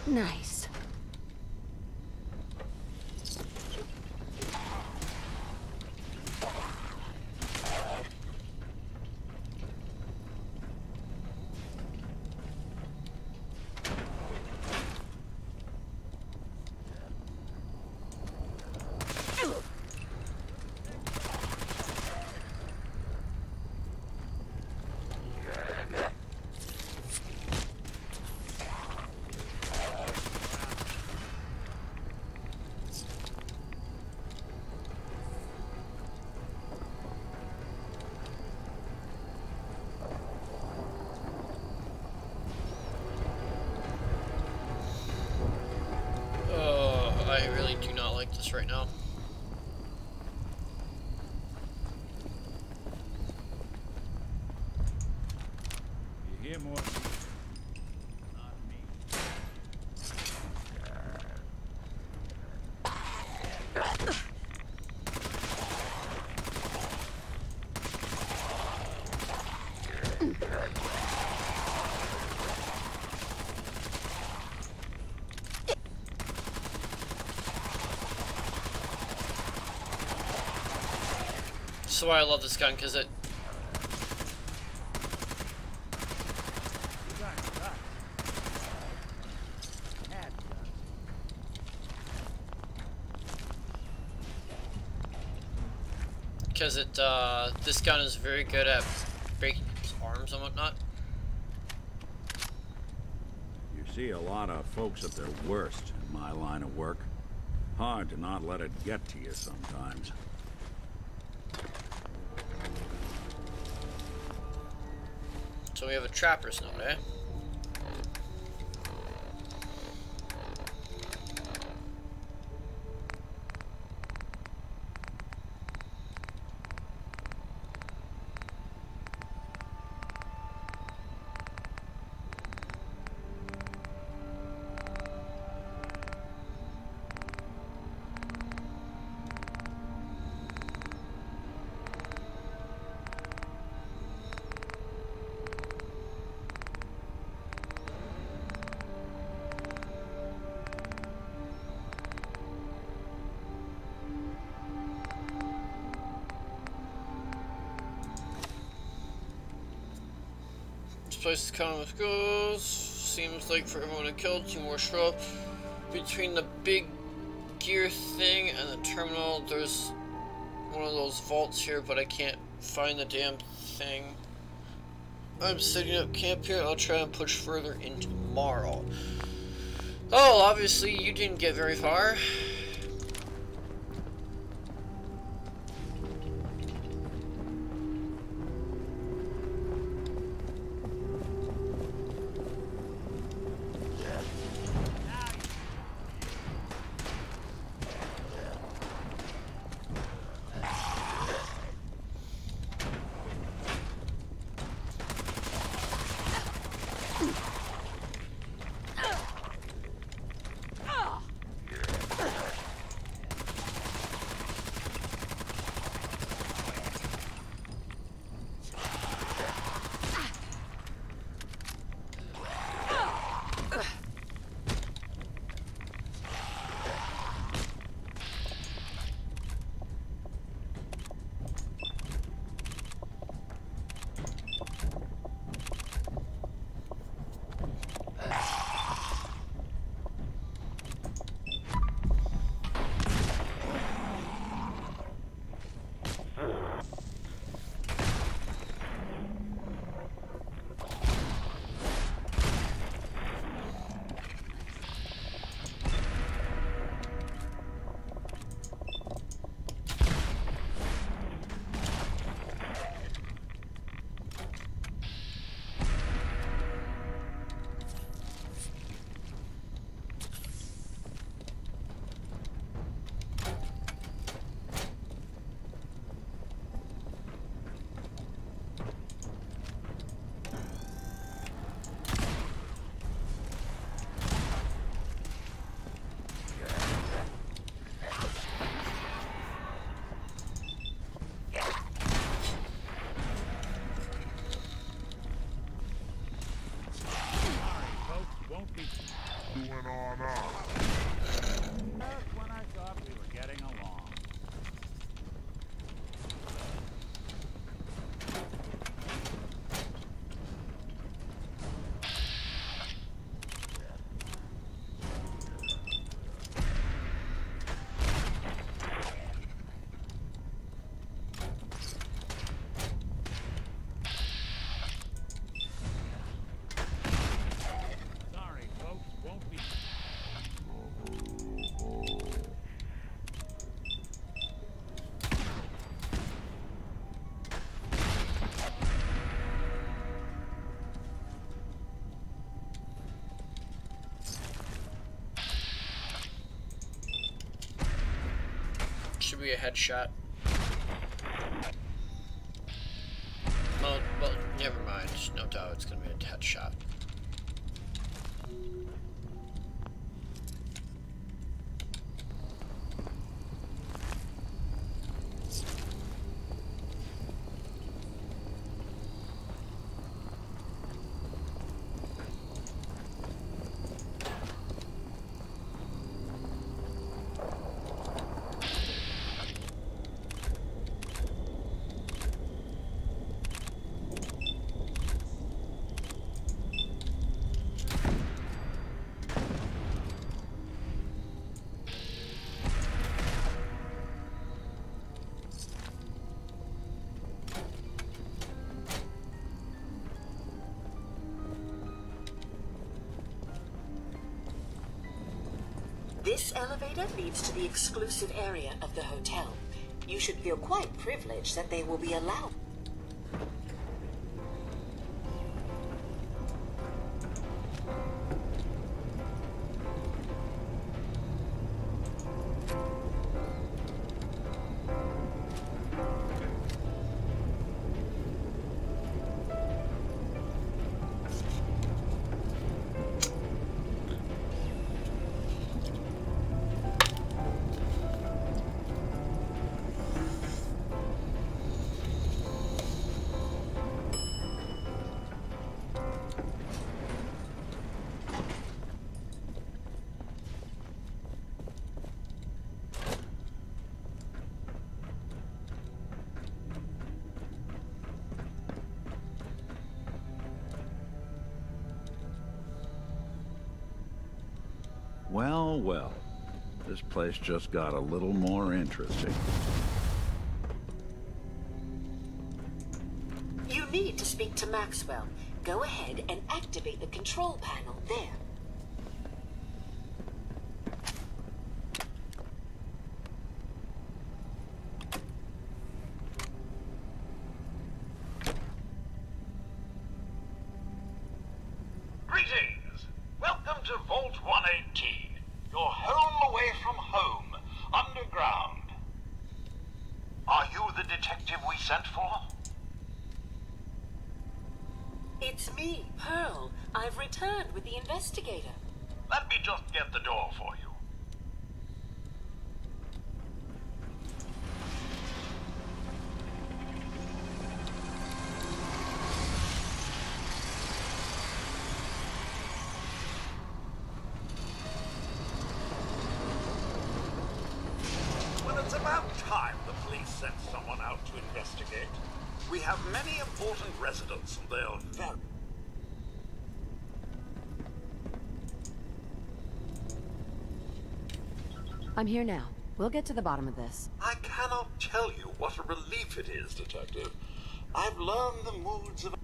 Nice. I really do not like this right now. You hear more? That's why I love this gun, because it... Because it, this gun is very good at breaking people's arms and whatnot. You see a lot of folks at their worst in my line of work. Hard to not let it get to you sometimes. So we have a trapper's note, eh? place is common with goes. Seems like for everyone to kill, 2 more show up. Between the big gear thing and the terminal, there's one of those vaults here, but I can't find the damn thing. I'm setting up camp here. I'll try and push further in tomorrow. Oh, obviously you didn't get very far. Should be a headshot. Well, never mind. No doubt it's gonna be a headshot. This elevator leads to the exclusive area of the hotel. You should feel quite privileged that they will be allowed. Well, well. This place just got a little more interesting. You need to speak to Maxwell. Go ahead and activate the control panel there. Greetings! Welcome to Vault 118. Your home away from home, underground. Are you the detective we sent for? It's me, Pearl. I've returned with the investigator. Let me just get the door for you. Well, it's about time the police sent someone out to investigate. We have many important residents, and they're very... I'm here now. We'll get to the bottom of this. I cannot tell you what a relief it is, Detective. I've learned the moods of...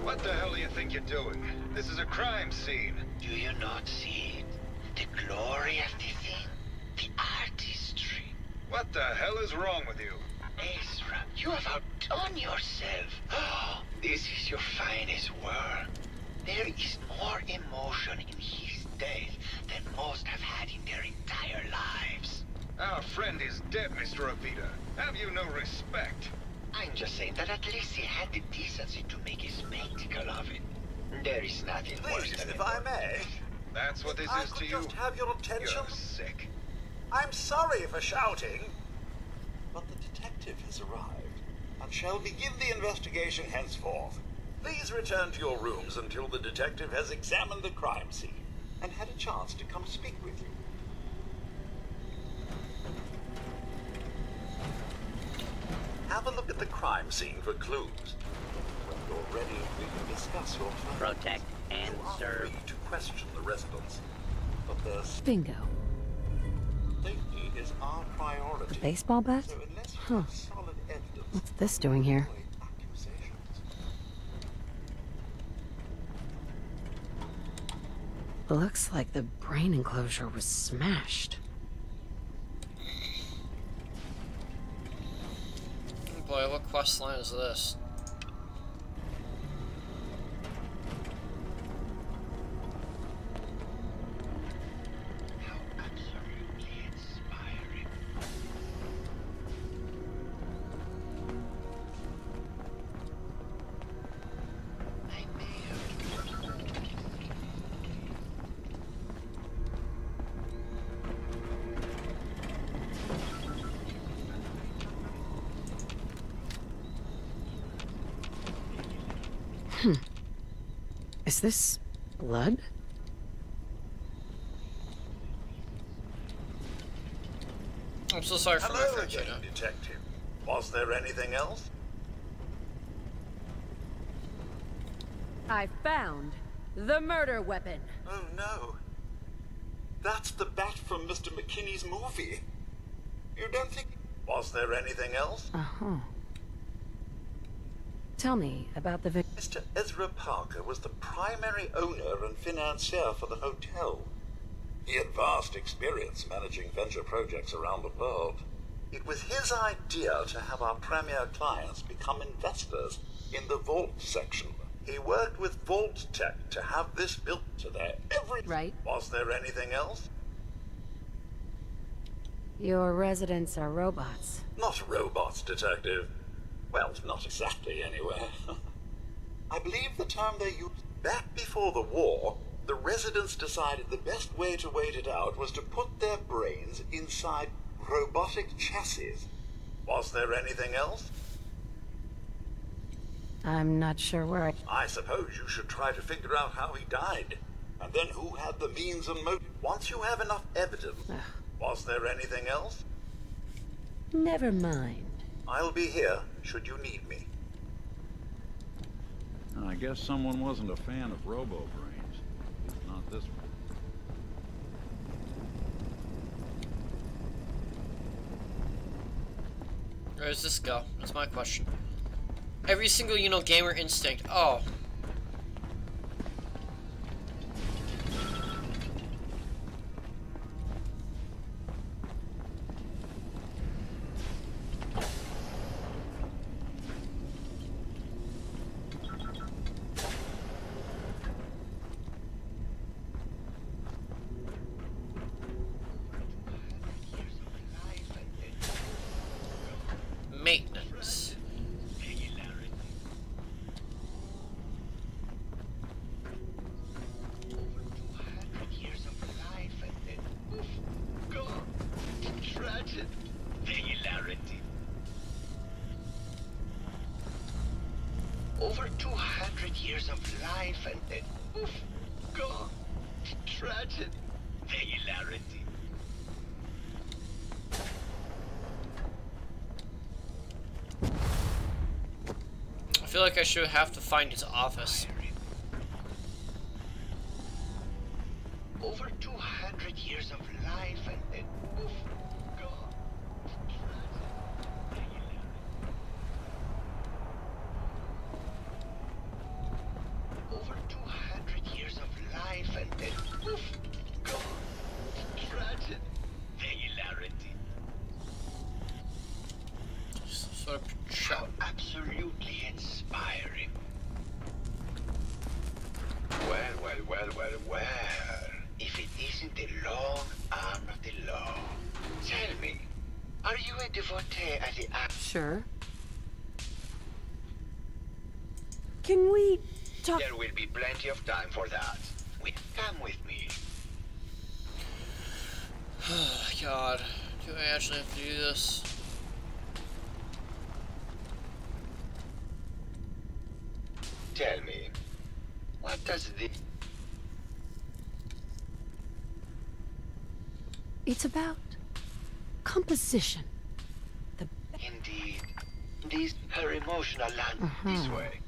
What the hell do you think you're doing? This is a crime scene. Do you not see it? The glory of the thing? The artistry. What the hell is wrong with you? Ezra, you have outdone yourself. Oh, this is your finest work. There is more emotion in his death than most have had in their entire lives. Our friend is dead, Mr. Avita. Have you no respect? I'm just saying that at least he had the decency to make a spectacle of it. There is nothing worse than if I may. That's what this is to you? Just have your attention. You're sick. I'm sorry for shouting, but the detective has arrived and shall begin the investigation henceforth. Please return to your rooms until the detective has examined the crime scene and had a chance to come speak with you. Have a look at the crime scene for clues. When you're ready, we can discuss your plan. Protect and serve. Free to question the residents, but there's Bingo. safety is our priority. A baseball bat? So unless you Huh. have solid evidence, What's this doing here? accusations. Looks like the brain enclosure was smashed. Oh boy, what quest line is this? Is this blood? I'm so sorry for my Hello French, again, Detective. Was there anything else? I found the murder weapon. Oh no. That's the bat from Mr. McKinney's movie. You don't think... Was there anything else? Uh-huh. Tell me about the victim. Mr. Ezra Parker was the primary owner and financier for the hotel. He had vast experience managing venture projects around the world. It was his idea to have our premier clients become investors in the Vault section. He worked with Vault Tech to have this built to their every... Right. Was there anything else? Your residents are robots. Not robots, Detective. Well, not exactly, anyway. I believe the term they used back before the war, the residents decided the best way to wait it out was to put their brains inside robotic chassis. Was there anything else? I'm not sure where I suppose you should try to figure out how he died. And then who had the means and motive? Once you have enough evidence, was there anything else? Never mind. I'll be here, should you need me. I guess someone wasn't a fan of Robo-Brains. At least not this one. Where does this go? That's my question. Every single, you know, gamer instinct. Oh. Maintenance. Tragic. Regularity. Over 200 years of life and then poof, gone. Tragic. Regularity. I feel like I should have to find his office. Over 200 years of life and then poof, gone. Over 200 years of life and then poof, gone. Tragic. Regularity. Sort of how absolutely inspiring. Well. If it isn't the long arm of the law. Tell me, are you a devotee at the act? Sure. Can we talk? There will be plenty of time for that. Come with me. Oh God, do I actually have to do this? Tell me, what does this... It's about composition. Indeed. Her emotional land this way.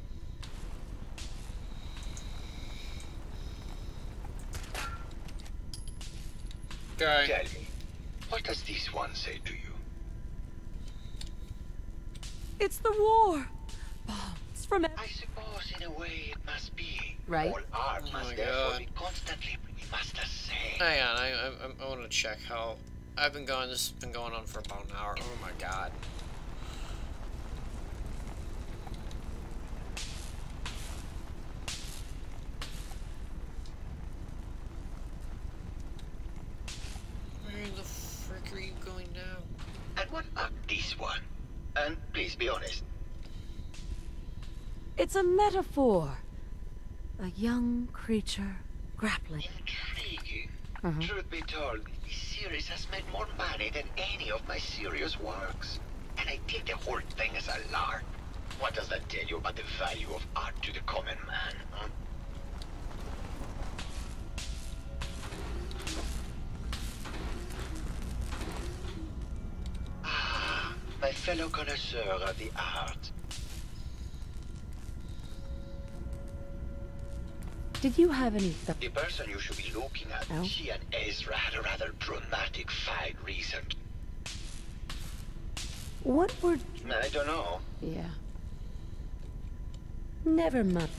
Okay. Tell me, what does this one say to you? It's the war. Bombs from... I suppose in a way it must be. Right. All art must therefore be constantly... We must say. Hang on, I want to check how... I've been going, this has been going on for about an hour. Oh my God. Where the frick are you going now? And what about this one? And please be honest. It's a metaphor. A young creature grappling. Intriguing. Truth be told, this series has made more money than any of my serious works. And I did the whole thing as a lark. What does that tell you about the value of art to the common man, huh? Ah, my fellow connoisseur of the art. Did you have any... The person you should be looking at, she and Ezra had a rather dramatic fight recently. What were... I don't know. Yeah. Never mind.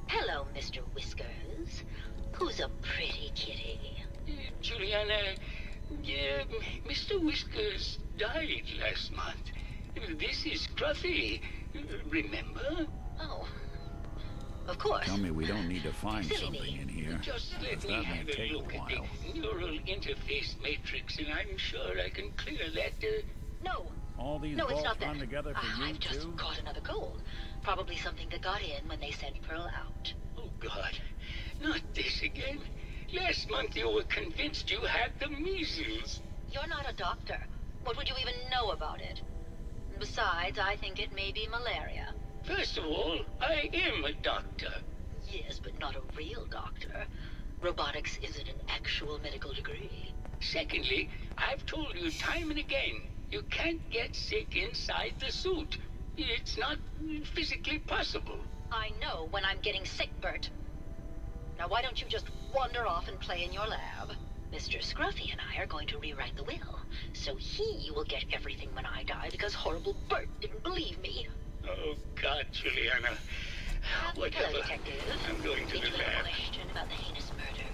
Hello, Mr. Whiskers. Who's a pretty kitty? Juliana, Mr. Whiskers died last month. This is Scruffy. Remember? Oh, of course. Tell me we don't need to find something in here. Just let me have a look at the neural interface matrix, and I'm sure I can clear that. No. All these no, it's bolts not that. run together for you I've just too? caught another gold. Probably something that got in when they sent Pearl out. Oh, God. Not this again. Last month you were convinced you had the measles. You're not a doctor. What would you even know about it? Besides, I think it may be malaria. First of all, I am a doctor. Yes, but not a real doctor. Robotics isn't an actual medical degree. Secondly, I've told you time and again, you can't get sick inside the suit. It's not physically possible. I know when I'm getting sick, Bert. Now why don't you just wander off and play in your lab? Mr. Scruffy and I are going to rewrite the will, so he will get everything when I die because horrible Bert didn't believe me. Oh, God, Juliana. Whatever. Hello, Detective. I'm going to Did the you have a lab. question about the heinous murder?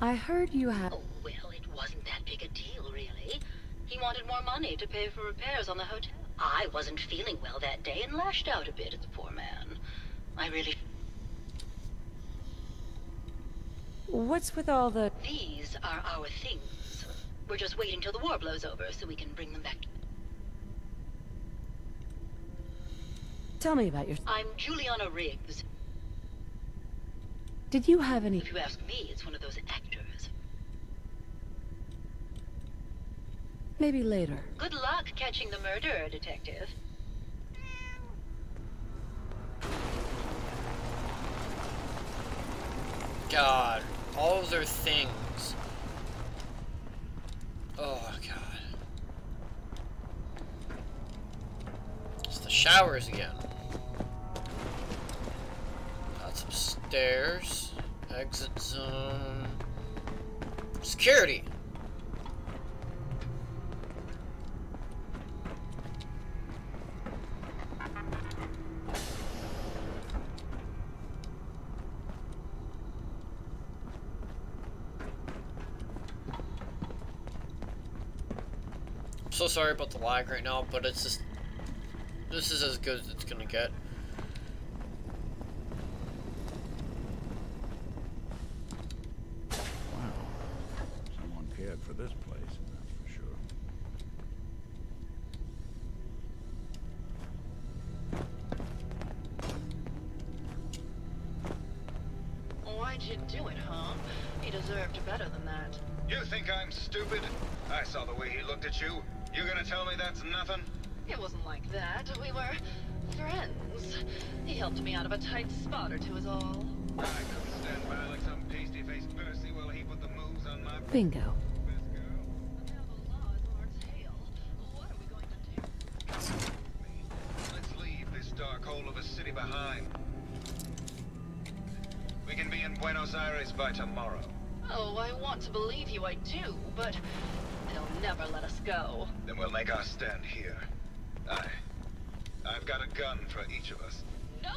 I heard you had... Oh, well, it wasn't that big a deal, really. He wanted more money to pay for repairs on the hotel. I wasn't feeling well that day and lashed out a bit at the poor man. I really... What's with all the... These are our things. We're just waiting till the war blows over so we can bring them back. Tell me about your... I'm Juliana Riggs. Did you have any... If you ask me, it's one of those actors. Maybe later. Good luck catching the murderer, Detective. God, all of their things. Oh, God. It's the showers again. That's upstairs. Exit zone. Security. So sorry about the lag right now, but it's just, this is as good as it's gonna get. Wow. Someone cared for this place, that's for sure. Why'd you do it, huh? He deserved better than that. You think I'm stupid? I saw the way he looked at you. You gonna tell me that's nothing? It wasn't like that. We were friends. He helped me out of a tight spot or two is all. I couldn't stand by like some pasty-faced Percy while he put the moves on my... Bingo. Let's leave this dark hole of a city behind. We can be in Buenos Aires by tomorrow. Oh, I want to believe you, I do, but they'll never let us go. Then we'll make our stand here. I've got a gun for each of us. No.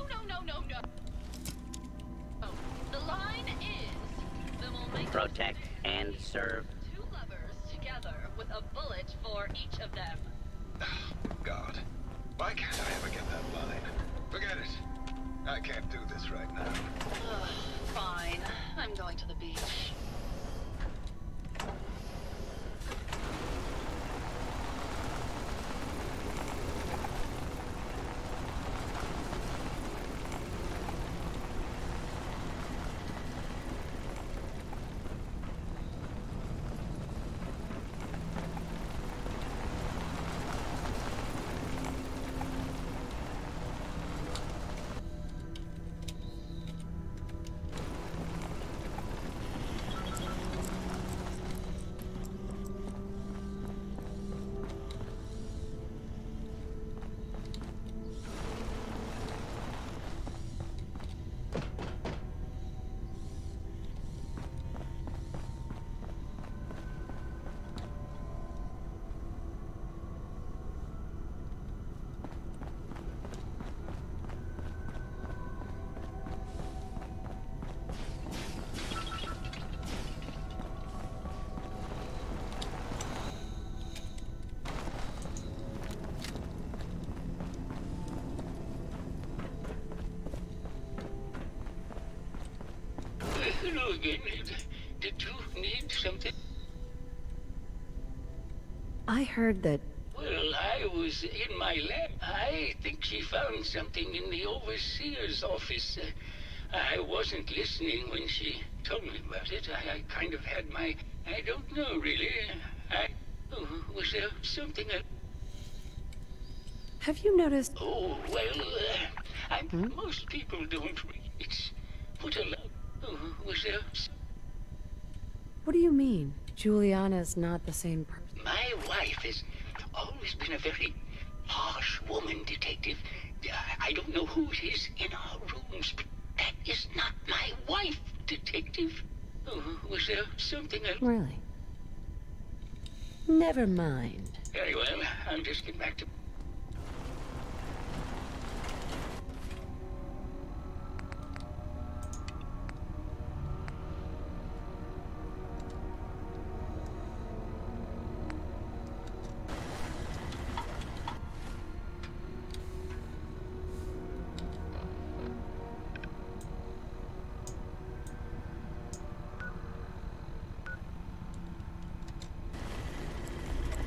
Oh, the line is, then we'll make protect and serve. 2 lovers together with a bullet for each of them. God, why can't I ever get that line? Forget it. I can't do this right now. Fine. I'm going to the beach. Hello again. Did you need something? I heard that... Well, I was in my lab. I think she found something in the overseer's office. I wasn't listening when she told me about it. I kind of had my... I don't know, really. Was there something I... Have you noticed... Oh, well, most people don't read. It's... What a love... was there... What do you mean? Juliana's not the same person. My wife has always been a very harsh woman, Detective. I don't know who it is in our rooms, but that is not my wife, Detective. Was there something else? Really? Never mind. Very well, I'll just get back to...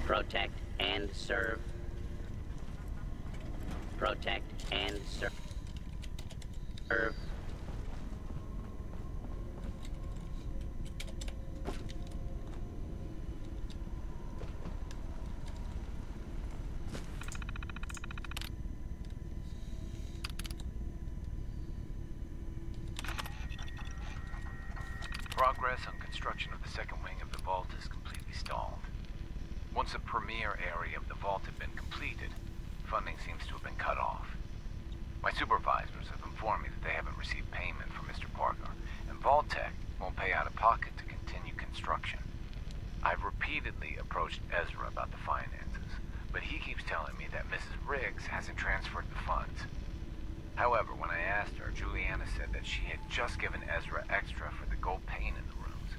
Protect and serve. Protect and serve. Progress on construction of the second wing of the vault is completely stalled. Once the premier area of the vault had been completed, funding seems to have been cut off. My supervisors have informed me that they haven't received payment from Mr. Parker, and Vault-Tec won't pay out of pocket to continue construction. I've repeatedly approached Ezra about the finances, but he keeps telling me that Mrs. Riggs hasn't transferred the funds. However, when I asked her, Juliana said that she had just given Ezra extra for the gold paint in the rooms.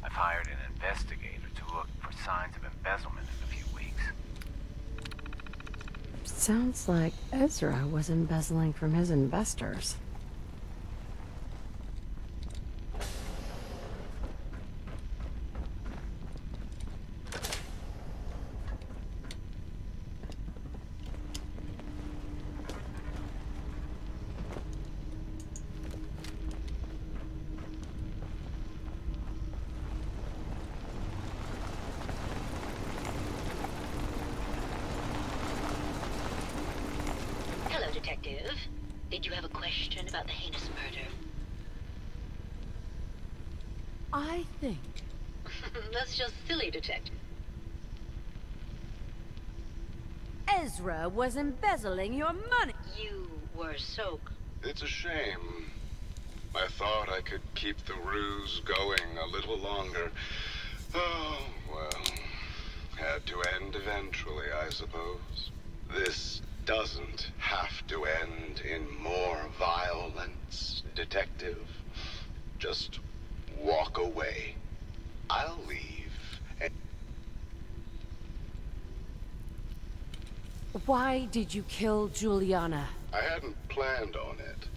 I've hired an investigator to look for signs of embezzlement in a few weeks. Sounds like Ezra was embezzling from his investors. Detective, did you have a question about the heinous murder? I think... That's just silly, Detective. Ezra was embezzling your money. You were so... It's a shame. I thought I could keep the ruse going a little longer. Oh, well. Had to end eventually, I suppose. This doesn't have to end in more violence, Detective. Just walk away. I'll leave and... Why did you kill Juliana? I hadn't planned on it,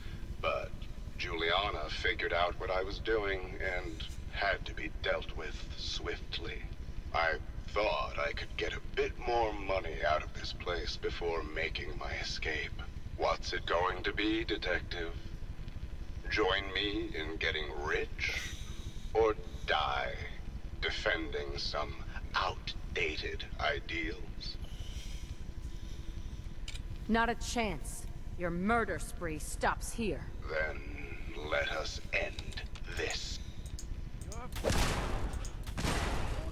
but Juliana figured out what I was doing and had to be dealt with swiftly. I thought I could get a bit more money out of this place before making my escape. What's it going to be, Detective? Join me in getting rich? Or die defending some outdated ideals? Not a chance. Your murder spree stops here. Then let us end this. Don't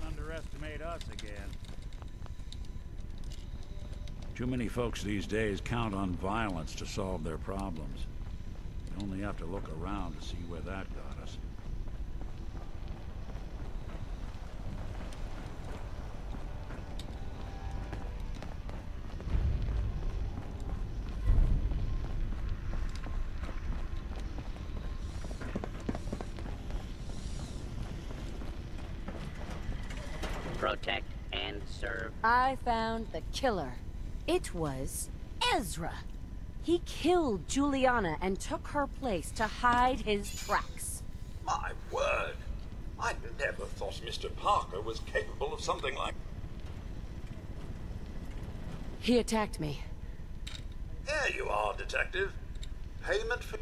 underestimate us again. Too many folks these days count on violence to solve their problems. You only have to look around to see where that got us. Protect and serve. I found the killer. It was Ezra. He killed Juliana and took her place to hide his tracks. My word! I never thought Mr. Parker was capable of something like... He attacked me. Here you are, Detective. Payment for...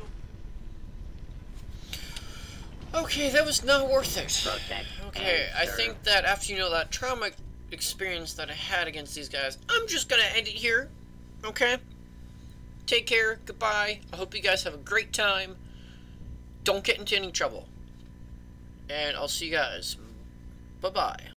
Okay, that was not worth it. Protect Okay, and I serve. think that after you know that trauma experience that I had against these guys, I'm just gonna end it here. Okay? Take care, goodbye. I hope you guys have a great time. Don't get into any trouble. And I'll see you guys. Bye-bye.